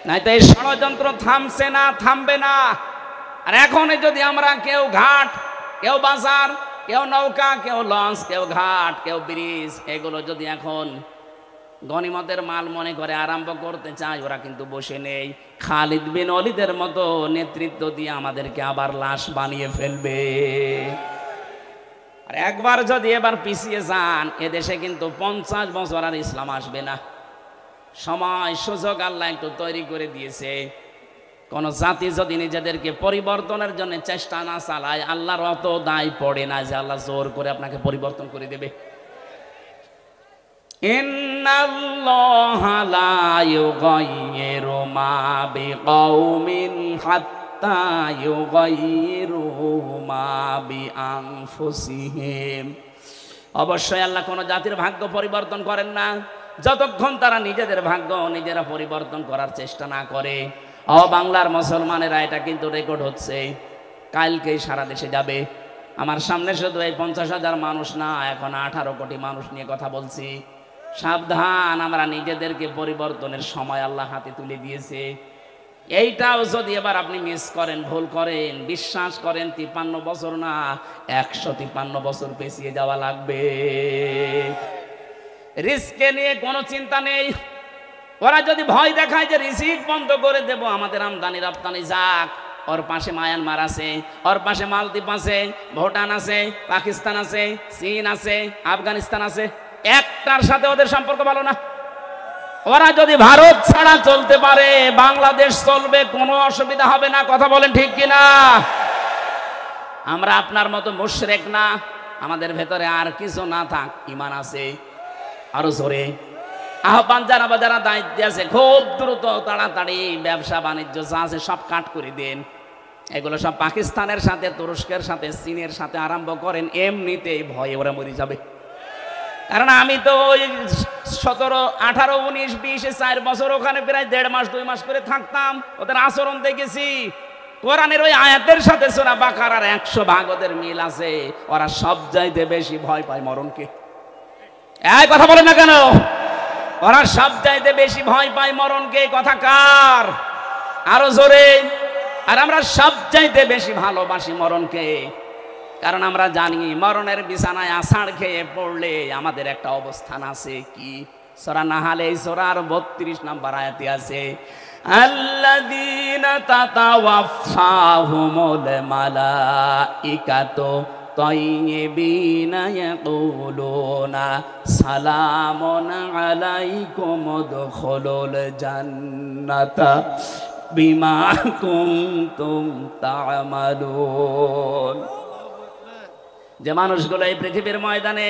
নাই তো এই ষড়যন্ত্র থামছে না, থামবে না। আর এখন যদি আমরা কেউ ঘাট, কেউ বাজার, কেউ নৌকা, কেউ লঞ্চ, কেউ ঘাট, কেউ ব্রিজ, এগুলো যদি এখন গনিমতের মাল মনে করে আরম্ভ করতে চায়, ওরা কিন্তু বসে নেই। খালিদ বিন ওয়ালিদের মতো নেতৃত্ব দিয়ে আমাদেরকে আবার লাশ বানিয়ে ফেলবে। আর একবার যদি এবার পিছিয়ে যান, এদেশে কিন্তু 50 বছর আর ইসলাম আসবে না। সময় সুযোগ আল্লাহ একটু তৈরি করে দিয়েছে। কোন জাতি যদি নিজেদেরকে পরিবর্তনের জন্য চেষ্টা না চালায়, আল্লাহর অত দায় পড়ে না যে আল্লাহ জোর করে আপনাকে পরিবর্তন করে দেবে। ইন্নাল্লাহা লা ইউগাইয়িরু মা বিকাউমিন হাত্তা ইউগাইয়িরু মা বিআনফুসিহিম। অবশ্যই আল্লাহ কোন জাতির ভাগ্য পরিবর্তন করেন না যতক্ষণ তারা নিজেদের ভাগ্য নিজেরা পরিবর্তন করার চেষ্টা না করে। বাংলার মুসলমানেরা, এটা কিন্তু রেকর্ড হচ্ছে, কালকেই সারা দেশে যাবে। আমার সামনে শুধু এই 50,000 মানুষ না, এখন 18 কোটি মানুষ নিয়ে কথা বলছি। সাবধান, আমরা নিজেদেরকে পরিবর্তনের সময় আল্লাহ হাতে তুলে দিয়েছে। এইটাও যদি এবার আপনি মিস করেন, ভুল করেন, বিশ্বাস করেন 53 বছর না 153 বছর পেছিয়ে যাওয়া লাগবে। রিস্কে নিয়ে কোনো চিন্তা নেই। ওরা যদি ভয় দেখায় যে রিজিক বন্ধ করে দেব, আমাদের আমদানি রপ্তানি যাক, ওর পাশে মায়ানমার আছে, ওর পাশে মালদ্বীপ আছে, ভুটান আছে, পাকিস্তান আছে, চীন আছে, আফগানিস্তান আছে, একটার সাথে ওদের সম্পর্ক ভালো না। ওরা যদি ভারত ছাড়া চলতে পারে, বাংলাদেশ চলবে, কোনো অসুবিধা হবে না। কথা বলেন ঠিক কিনা? আমরা আপনার মতো মুশরিক না, আমাদের ভেতরে আর কিছু না থাক, ঈমান আছে। আরো জোরে আহ্বান জানাবো, যারা দায়িত্বে আছে খুব দ্রুত তাড়াতাড়ি ব্যবসা বাণিজ্য যা আছে সব কাট করে দেন। এগুলো সব পাকিস্তানের সাথে, তুরস্কের সাথে, চীনের সাথে আরম্ভ করেন, এমনিতেই ভয়ে ওরা মরে যাবে। কারণ আমি তো ওই 17, 18, 19, 20, 4 বছর ওখানে প্রায় 1.5 মাস 2 মাস করে থাকতাম, ওদের আচরণ দেখেছি। কোরআনের ওই আয়াতের সাথে সূরা বাকারার 100 ভাগ ওদের মিল আছে। ওরা সব চাইতে বেশি ভয় পায় মরণকে। এই কথা বলে না কেন? ওরা সব চাইতে বেশি ভয় পায় মরণকে। কথা কার? আরো জোরে। আর আমরা সব চাইতে বেশি ভালোবাসি মরণকে, কারণ আমরা জানি মরণের বিছানায় আষাঢ় খেয়ে পড়লে আমাদের একটা অবস্থান আছে। কি? সূরা নাহাল এই সূরার 32 নম্বর আয়াতে আছে, আল্লাযীনা তাতাওয়াফাহুমুল মালাইকাতু তাইয়্যিবিনা ইয়াকুলুনা সালামুন আলাইকুম উদখুলুল জান্নাতা বিমা কুনতুম তা'মালুন। যে মানুষগুলো এই পৃথিবীর ময়দানে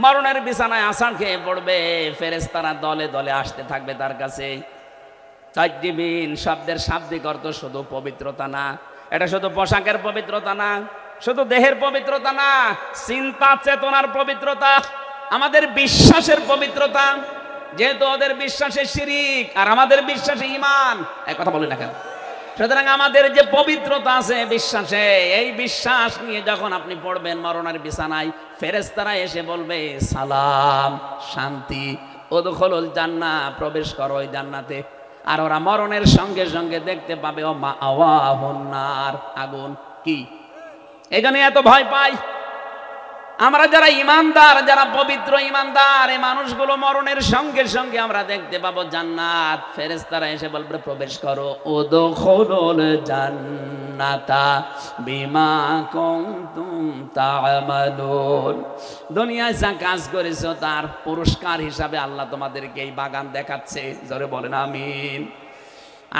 মরণের বিছানায় আষাঢ় খেয়ে পড়বে, ফেরেশতারা দলে দলে আসতে থাকবে তার কাছে। তাইয়্যিবিন শব্দের শাব্দিক অর্থ শুধু পবিত্রতা না, এটা শুধু পোশাকের পবিত্রতা না, শুধু দেহের পবিত্রতা না, চিন্তা চেতনার পবিত্রতা, আমাদের বিশ্বাসের পবিত্রতা। যেহেতু ওদের বিশ্বাসে শিরিক আর আমাদের বিশ্বাসে ঈমান, এক কথা বলি না কেন? সুতরাং আমাদের যে পবিত্রতা আছে বিশ্বাসে, এই বিশ্বাস নিয়ে যখন আপনি পড়বেন মরণের বিছানায়, ফেরেশতারা এসে বলবে সালাম, শান্তি, উদখুলুল জান্নাহ, প্রবেশ করো ওই জান্নাতে। আর ওরা মরণের সঙ্গে সঙ্গে দেখতে পাবে ও মাআওয়াহুন নার, আগুন। কি এই জন্য এত ভয় পাই আমরা যারা ঈমানদার, যারা পবিত্র ঈমানদার, এই মানুষগুলো মরণের সঙ্গে সঙ্গে আমরা দেখতে পাবো জান্নাত। ফেরেশতারা এসে বলবে প্রবেশ করো, উদখুলুল জান্নাতা বিমা কুনতুম তা'মালুন। দুনিয়ায় যা কাজ করেছো তার পুরস্কার হিসাবে আল্লাহ তোমাদেরকে এই বাগান দেখাচ্ছে। জোরে বলেন আমিন।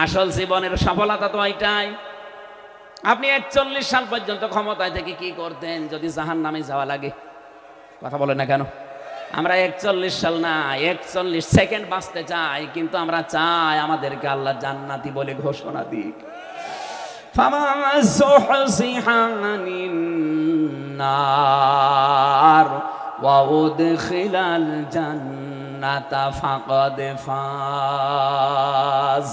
আসল জীবনের সফলতা তো এটাই। আপনি 41 সাল পর্যন্ত ক্ষমতায় থেকে কি করতেন যদি জাহান্নামে যাওয়া লাগে? কথা বলেন না কেন? আমরা 41 সাল না 41 সেকেন্ড বাঁচতে চাই, কিন্তু আমরা চাই আমাদেরকে আল্লাহ জান্নাতি বলে ঘোষণা দিক। ফামান যুহযিহা আনিন নার ওয়া উদখিলাল জান্নাতা ফাকাদ ফাজ।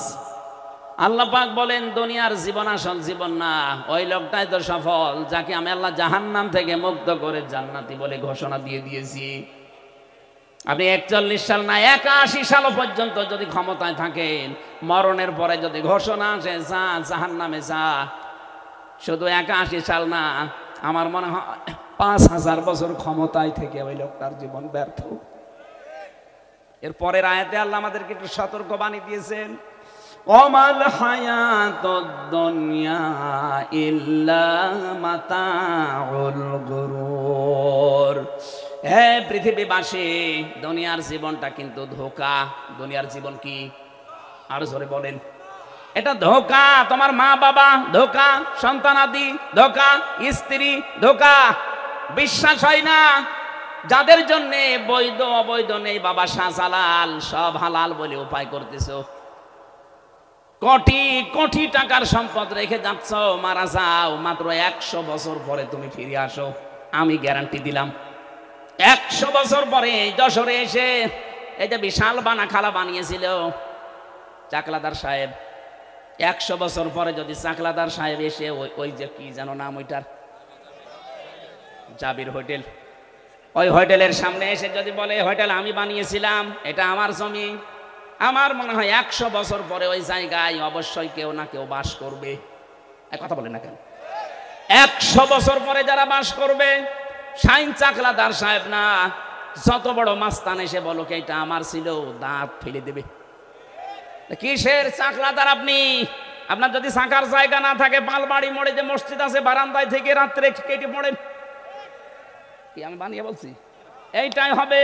আল্লাহ পাক বলেন দুনিয়ার জীবন আসল জীবন না, ওই লোকটাই তো সফল যাকে আমি আল্লাহ জাহান্নাম থেকে মুক্ত করে জান্নাতি বলে ঘোষণা দিয়ে দিয়েছি। আপনি 41 সাল না 81 সাল পর্যন্ত যদি ক্ষমতায় থাকেন, মরণের পরে যদি ঘোষণা আসে যা জাহান্নামে যা, শুধু 81 সাল না, আমার মনে হয় 5000 বছর ক্ষমতায় থেকে ওই লোকটার জীবন ব্যর্থ। এর পরের আয়াতে আল্লাহ আমাদেরকে একটু সতর্ক বাণী দিয়েছেন, ওমাল হায়াতুদ দুনিয়া ইল্লা মাতাউল গুরুর। হে পৃথিবীবাসী, দুনিয়ার জীবনটা কিন্তু ধোঁকা। দুনিয়ার জীবন কি? আর জোরে বলেন। এটা ধোঁকা, তোমার মা বাবা ধোঁকা, সন্তানাদি ধোঁকা, স্ত্রী ধোঁকা। বিশ্বাস হয় না। যাদের জন্য বৈধ অবৈধ নেই, বাবা শাহজালাল, সব হালাল বলে উপায় করতেছো। কোটি কোটি টাকার সম্পদ রেখে যাচ্ছ, মারা যাও, মাত্র 100 বছর পরে তুমি ফিরে আসো, আমি গ্যারান্টি দিলাম। 100 বছর পরে যশোরে এসে এই যে বিশাল বানা খালা বানিয়েছিল চাকলাদার সাহেব, 100 বছর পরে যদি চাকলাদার সাহেব এসে ওই যে কি যেন নাম ওইটার, জাবির হোটেল, ওই হোটেলের সামনে এসে যদি বলে হোটেল আমি বানিয়েছিলাম, এটা আমার জমি, আমার মনে হয় 100 বছর পরে ওই জায়গায় অবশ্যই কেউ না কেউ বাস করবে। কথা বলে না কেন? 100 বছর পরে যারা বাস করবে, শাইন চাকলাদার সাহেব না, যত বড় মাস্তান এসে বলো কি এটা আমার ছিল, দাঁত ফেলে দেবে। কিসের চাকলাদার আপনি? আপনার যদি থাকার জায়গা না থাকে, পালবাড়ি মোড়ে যে মসজিদ আছে, বারান্দায় থেকে রাত্রে কেটে পড়েন। কি আমি বানিয়ে বলছি? এইটাই হবে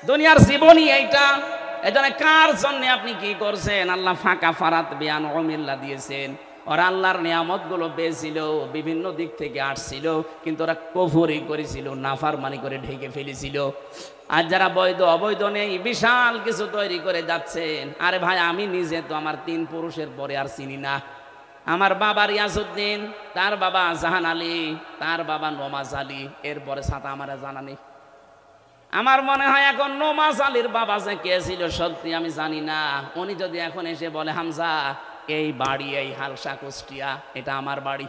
দুনিয়ার জীবনই এইটা। এজন্য কার জন্য আপনি কি করছেন? আল্লাহ ফাঁকা ফারাত বিয়ান অমিল্লা দিয়েছেন। ওরা আল্লাহর নিয়ামত গুলো পেয়েছিল, বিভিন্ন দিক থেকে আসছিল, কিন্তু ওরা কুফরি করেছিল, নাফরমানি করে ঢেকে ফেলেছিল। আর যারা বৈধ অবৈধ নেই, বিশাল কিছু তৈরি করে যাচ্ছেন। আরে ভাই, আমি নিজে তো আমার 3 পুরুষের পরে আর চিনি না। আমার বাবা রিয়াজউদ্দিন, তার বাবা জাহান আলী, তার বাবা নমাজ আলী, এরপরে সাথে আমার জানা নেই। আমার মনে হয় এখন নমাজ আলীর বাবা যে কে ছিল সত্যি আমি জানি না। উনি যদি এখন এসে বলে হামজা এই বাড়ি, এই হালসা কুষ্টিয়া, এটা আমার বাড়ি,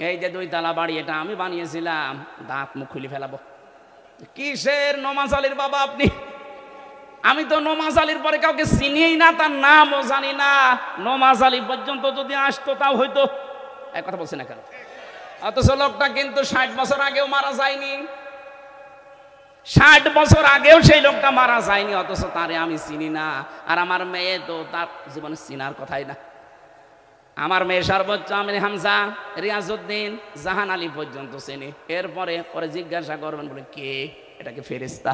এই যে 2 তলা বাড়ি এটা আমি বানিয়েছিলাম, দাঁত মুখ খুলে ফেলাবো। কিসের নমাজ আলীর বাবা আপনি? আমি তো নমাজ আলীর পরে কাউকে চিনিই না, তার নামও জানি না। নমাজ আলী পর্যন্ত যদি আসতো তাও হয়তো। এক কথা বলছি না কেন? অথচ লোকটা কিন্তু 60 বছর আগেও মারা যায়নি। 60 বছর আগেও সেই লোকটা মারা যায়নি, অথচ তারে আমি চিনি না। আর আমার মেয়ে তো তার জীবনে চিনার কথাই না। আমার মেয়ে সর্বোচ্চ আমির হামজা, রিয়াজউদ্দিন, জাহান আলী পর্যন্ত চিনি। এরপরে পরে জিজ্ঞাসা করবেন বলে কে? এটাকে ফেরেশতা।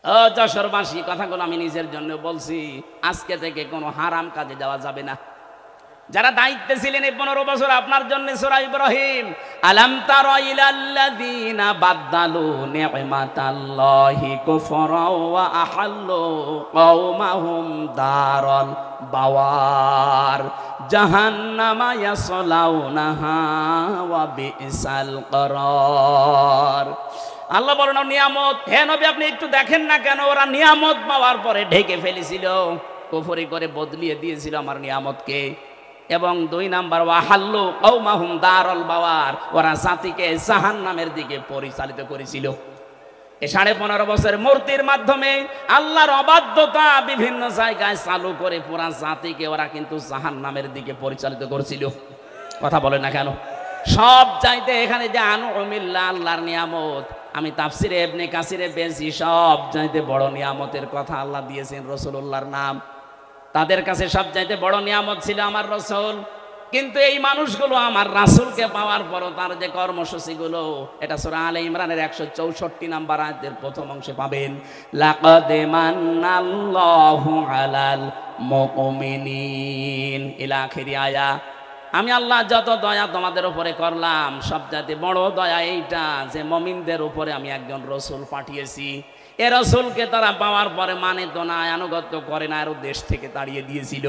ও যশোরবাসী, কথাগুলো আমি নিজের জন্য বলছি। আজকে থেকে কোনো হারাম কাজে যাওয়া যাবে না। যারা দায়িত্বে ছিলেন এই 15 বছর, আপনার জন্য সূরা ইব্রাহিম, আলাম তারা ইলাল্লাযীনা বাদদালু নি'মাতাল্লাহি কুফরা ওয়া আহাল্লু কওমাহুম দারাল বাওয়ার জাহান্নামা ইয়াসলাউনাহা ওয়া বিসাল করার। আল্লাহ বলেন নিয়ামত, হে নবী আপনি একটু দেখেন না কেন, ওরা নিয়ামত পাওয়ার পরে ঢেকে ফেলেছিল, কুফরি করে বদলিয়ে দিয়েছিল আমার নিয়ামতকে। এবং 2 নাম্বার ওয়াহাল্লু কওমাহুম দারাল বাওয়ার, ওরা জাতিকে জাহান্নামের দিকে পরিচালিত করেছিল। এই 15.5 বছরের মূর্তির মাধ্যমে আল্লাহর অবাধ্যতা বিভিন্ন জায়গায় চালু করে পুরা জাতিকে ওরা কিন্তু জাহান্নামের দিকে পরিচালিত করেছিল। কথা বলে না কেন? সব চাইতে এখানে যে আনউমিল্লাহ আল্লাহর নিয়ামত, আমি তাফসিরে ইবনে কাসিরে পেয়েছি, সব চাইতে বড় নিয়ামতের কথা আল্লাহ দিয়েছেন রাসূলুল্লাহর নাম। তাদের কাছে সব চাইতে বড় নিয়ামত ছিল আমার রাসূল। কিন্তু এই মানুষগুলো আমার রাসূলকে পাওয়ার পরও তার যে কর্মসূচিগুলো, এটা সূরা আলে ইমরানের 164 নম্বর আয়াতের প্রথম অংশে পাবেন, লাকাদ মান্নাল্লাহু আলাল মুমিনিন ইলা আখিরি আয়া। আমি আল্লাহ যত দয়া তোমাদের উপরে করলাম, সবচাইতে বড় দয়া এইটা যে মুমিনদের উপরে আমি একজন রাসূল পাঠিয়েছি। এ রাসূলকে তারা পাওয়ার পরে মানে তো না, আনুগত্য করে না, আরো দেশ থেকে তাড়িয়ে দিয়েছিল।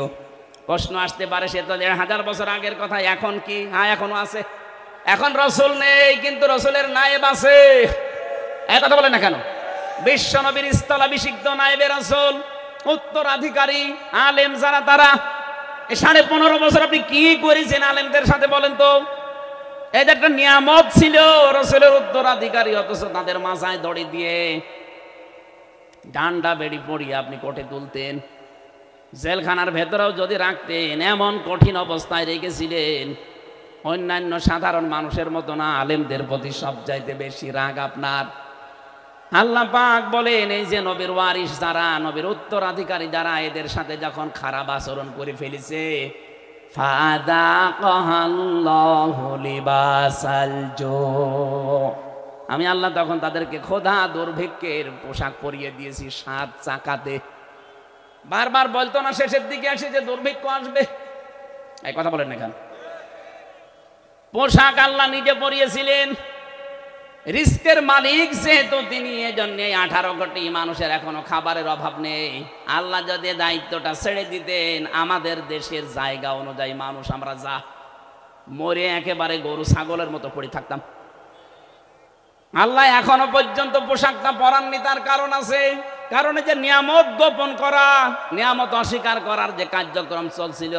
প্রশ্ন আসতে পারে সে তো 1000 বছর আগের কথা, এখন কি? হ্যাঁ এখনো আছে। এখন রাসূল নেই, কিন্তু রাসূলের নায়েব আছে। এই কথা বলে না কেন? বিশ্ব নবীর স্থলাভিষিক্ত নায়েবে রাসূল, উত্তরাধিকারী আলেম যারা, তারা এই 15.5 বছর আপনি কি করেছেন আলেমদের সাথে বলেন তো? এই যে একটা নিয়ামত ছিল রাসূলের উত্তরাধিকারী, অথচ তাদের মাথায় দড়ি দিয়ে ডান্ডা বেড়ি পড়িয়ে আপনি কোটে তুলতেন, জেলখানার ভেতরেও যদি রাখতেন, এমন কঠিন অবস্থায় রেখেছিলেন। অন্যান্য সাধারণ মানুষের মতো না, আলেমদের প্রতি সবচাইতে বেশি রাগ আপনার। আল্লাহ পাক বলেন এই যে নবীর ওয়ারিস যারা, নবীর উত্তরাধিকারী যারা, এদের সাথে যখন খারাপ আচরণ করে ফেলেছে, ফাযাকাল্লাহু লিবাসাল জু, আমি আল্লাহ তখন তাদেরকে ক্ষুধা দুর্ভিক্ষের পোশাক পরিয়ে দিয়েছি 7 চাকাতে। বারবার বলতো না শেষের দিকে আসে যে দুর্ভিক্ষ আসবে? এই কথা বলেন না কেন? পোশাক আল্লাহ নিজে পরিয়েছিলেন, রিস্কের মালিক যেহেতু তিনি, এজন্য 18 কোটি মানুষের এখনো খাবারের অভাব নেই। আল্লাহ যদি দায়িত্বটা ছেড়ে দিতেন, আমাদের দেশের জায়গা অনুযায়ী মানুষ আমরা যা মরে একেবারে গরু ছাগলের মতো পড়ে থাকতাম। আল্লাহ এখনো পর্যন্ত পোশাকটা পরাননি, তার কারণ আছে। কারণে যে নিয়ামত গোপন করা, নিয়ামত অস্বীকার করার যে কার্যক্রম চলছিল,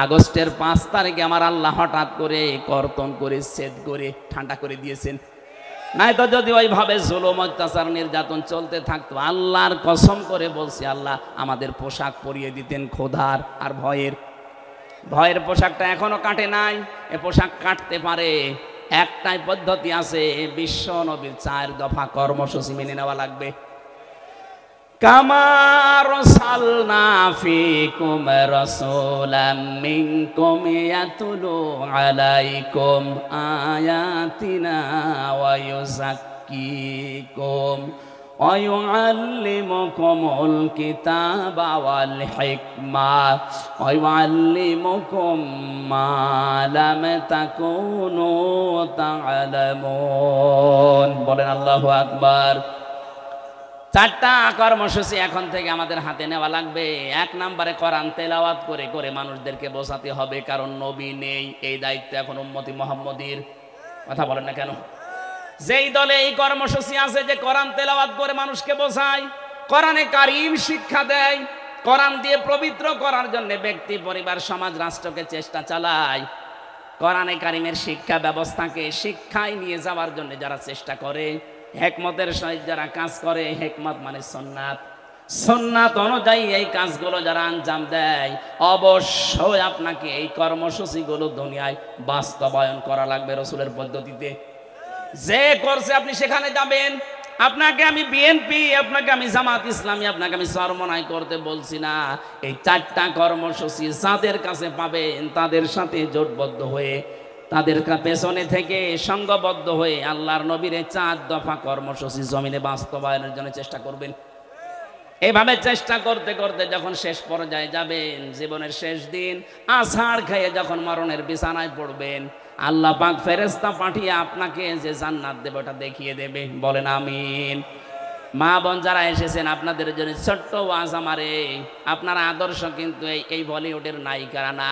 আগস্টের 5 তারিখে আমার আল্লাহ হঠাৎ করে কর্তন করে ছেদ করে ঠান্ডা করে দিয়েছেন। নাই তো যদি ওইভাবে জুলুম অত্যাচার নির্যাতন চলতে থাকতো, আল্লাহর কসম করে বলছি, আল্লাহ আমাদের পোশাক পরিয়ে দিতেন ক্ষুধার আর ভয়ের। ভয়ের পোশাকটা এখনো কাটে নাই। এ পোশাক কাটতে পারে, একটাই পদ্ধতি আছে, বিশ্ব নবীর 4 দফা কর্মসূচি মেনে নেওয়া লাগবে। কামা রাসালনা ফীকুম রাসূলাম মিনকুম ইয়াতুলু আলাইকুম আয়াতিনা ওয়া ইউযাক্কিকুম ওয়া ইউআল্লিমুকুমুল কিতাবা ওয়াল হিকমা ওয়া ইউআল্লিমুকুম মা লাম তাকুনু তা'লামুন। বলেন আল্লাহু আকবার। 4টা কর্মসূচি এখন থেকে আমাদের হাতে নেওয়া লাগবে। 1 নম্বরে কোরআন তেলাওয়াত করে করে মানুষদেরকে বোঝাতে হবে, কারণ নবী নেই, এই দায়িত্ব এখন উম্মতি মুহাম্মদীর। কথা বলেন না কেন? যেই দলে এই কর্মসূচি আছে যে কোরআন তেলাওয়াত করে মানুষকে বোঝায়, কোরআনে কারীম শিক্ষা দেয়, কোরআন দিয়ে পবিত্র করার জন্য ব্যক্তি, পরিবার, সমাজ, রাষ্ট্রকে চেষ্টা চালায়, কোরআনে কারীমের শিক্ষা ব্যবস্থাকে শিক্ষায় নিয়ে যাওয়ার জন্য যারা চেষ্টা করে, হিকমতের সহিত যারা কাজ করে, হিকমত মানে সুন্নাত, সুন্নাত অনুযায়ী এই কাজগুলো যারা আঞ্জাম দেয়, অবশ্যই আপনাকে এই কর্মসূচিগুলো দুনিয়ায় বাস্তবায়ন করা লাগবে রাসূলের পদ্ধতিতে। যে করছে আপনি সেখানে যাবেন। আপনাকে আমি বিএনপি, আপনাকে আমি জামাত ইসলামী, আপনাকে আমি চরমনাই করতে বলছি না। এই 4টা কর্মসূচি যাদের কাছে পাবেন, তাদের সাথে জোটবদ্ধ হয়ে, তাদের পেছনে থেকে সংঘবদ্ধ হয়ে আল্লাহর নবীর 4 দফা কর্মসূচি জমিনে বাস্তবায়নের জন্য চেষ্টা করবেন। এভাবে চেষ্টা করতে করতে যখন শেষ পর্যায়ে যাবেন, জীবনের শেষ দিন, আছাড় খেয়ে যখন মরণের বিছানায় পড়বেন, আল্লাহ পাক ফেরেশতা পাঠিয়ে আপনাকে যে জান্নাত দেবে ওটা দেখিয়ে দেবে। বলেন আমিন। মা বোন যারা এসেছেন, আপনাদের জন্য ছোট্ট ওয়াজ আমারে, আপনার আদর্শ কিন্তু এই বলিউডের নায়িকারা না,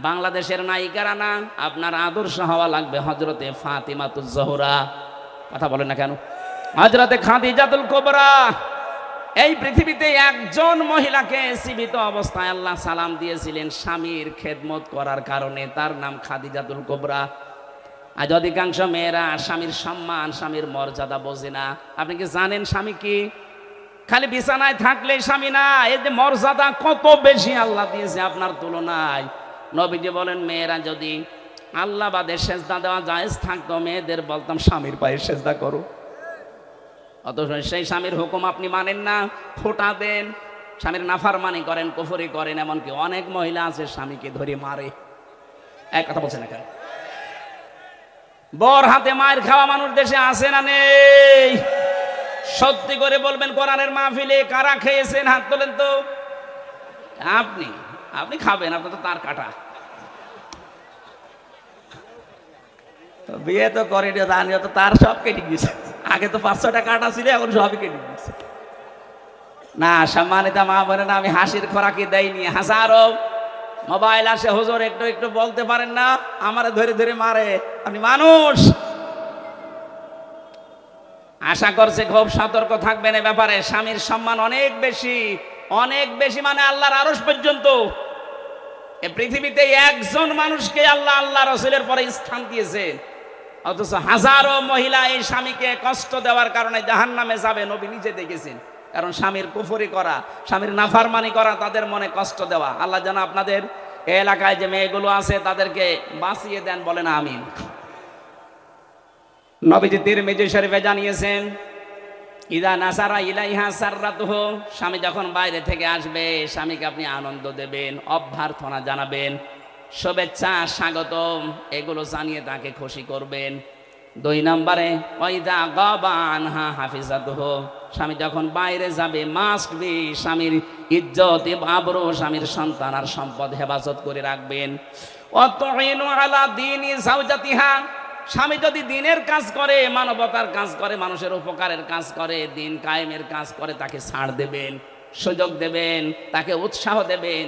বাংলাদেশের নায়িকারা না, আপনার আদর্শ হওয়া লাগবে হযরতে ফাতিমাতুজ জোহরা। কথা বলেন না কেন? হযরতে খাদিজাতুল কুবরা। এই পৃথিবীতে একজন মহিলাকে জীবিত অবস্থায় আল্লাহ সালাম দিয়েছিলেন স্বামীর খেদমত করার কারণে, তার নাম খাদিজাতুল কুবরা। আজ অধিকাংশ মেয়েরা স্বামীর সম্মান, স্বামীর মর্যাদা বোঝে না। আপনি কি জানেন স্বামী কি? খালি বিছানায় থাকলেই স্বামী না, এই যে মর্যাদা কত বেশি আল্লাহ দিয়েছে আপনার তুলনায়। নবীজি বলেন, মেয়েরা যদি আল্লাহ বাদে সেজদা দেওয়া জায়েজ থাকতো, মেয়েদের বলতাম স্বামীর পায়ে সেজদা করো। অথচ সেই স্বামীর হুকুম আপনি মানেন না, ফোঁটা দেন, স্বামীর নাফরমানি করেন, কুফরি করেন। এমনকি অনেক মহিলা আছে স্বামীকে ধরে মারে। এক কথা বলছেন না কেন? বর হাতে মায়ের খাওয়া মানুষ দেশে আছে না নেই? সত্যি করে বলবেন, কোরআনের মাহফিলে কারা খেয়েছেন? হাত তোলেন তো। আপনি আপনি খাবেন, আপনার তো তার কাটা। বিয়ে তো করেনি, তো তার সব কেটে গিয়েছে। আগে তো 500 কাটা ছিল, এখন সবই কেটে গিয়েছে। না সম্মানিত মা বোনেরা, আমি হাসির খোরাকি দেয়নি। হাজারো মোবাইল আসে, হুজুর একটু একটু বলতে পারেন না, আমারে ধরে ধরে মারে। আপনি মানুষ। আশা করছে খুব সতর্ক থাকবেন এ ব্যাপারে। স্বামীর সম্মান অনেক বেশি, অনেক বেশি, মানে আল্লাহর আরশ পর্যন্ত। এই পৃথিবীতে একজন মানুষকে আল্লাহ, আল্লাহ রাসূলের পরে স্থান দিয়েছেন, অথচ হাজারো মহিলা এই স্বামীকে কষ্ট দেওয়ার কারণে জাহান্নামে যাবে। নবী নিজে দেখেছেন। কারণ স্বামীর কুফরি করা, স্বামীর নাফরমানি করা, তাদের মনে কষ্ট দেওয়া। আল্লাহ যেন আপনাদের এলাকায় যে মেয়েগুলো আছে তাদেরকে বাঁচিয়ে দেন। বলেন আমিন। নবীজি তিরমিজি শরীফে জানিয়েছেন, ইদা নাসারা ইলাইহা সাররাতুহু, স্বামী যখন বাইরে থেকে আসবে, স্বামীকে আপনি আনন্দ দেবেন, অভ্যর্থনা জানাবেন, শুভেচ্ছা, স্বাগতম, এগুলো জানিয়ে তাকে খুশি করবেন। দুই নম্বরে ওয়াইদা গাবা আনহা হাফিজাতুহু, স্বামী যখন বাইরে যাবে মাস্ট বি স্বামীর ইজ্জত আবরু, স্বামীর সন্তান আর সম্পদ হেফাজত করে রাখবেন। ওয়াতুইনু আলা দীনি যাওজাতিহা, স্বামী যদি দিনের কাজ করে, মানবতার কাজ করে, মানুষের উপকারের কাজ করে, দিন কায়েমের কাজ করে, তাকে ছাড় দেবেন, সুযোগ দেবেন, তাকে উৎসাহ দেবেন।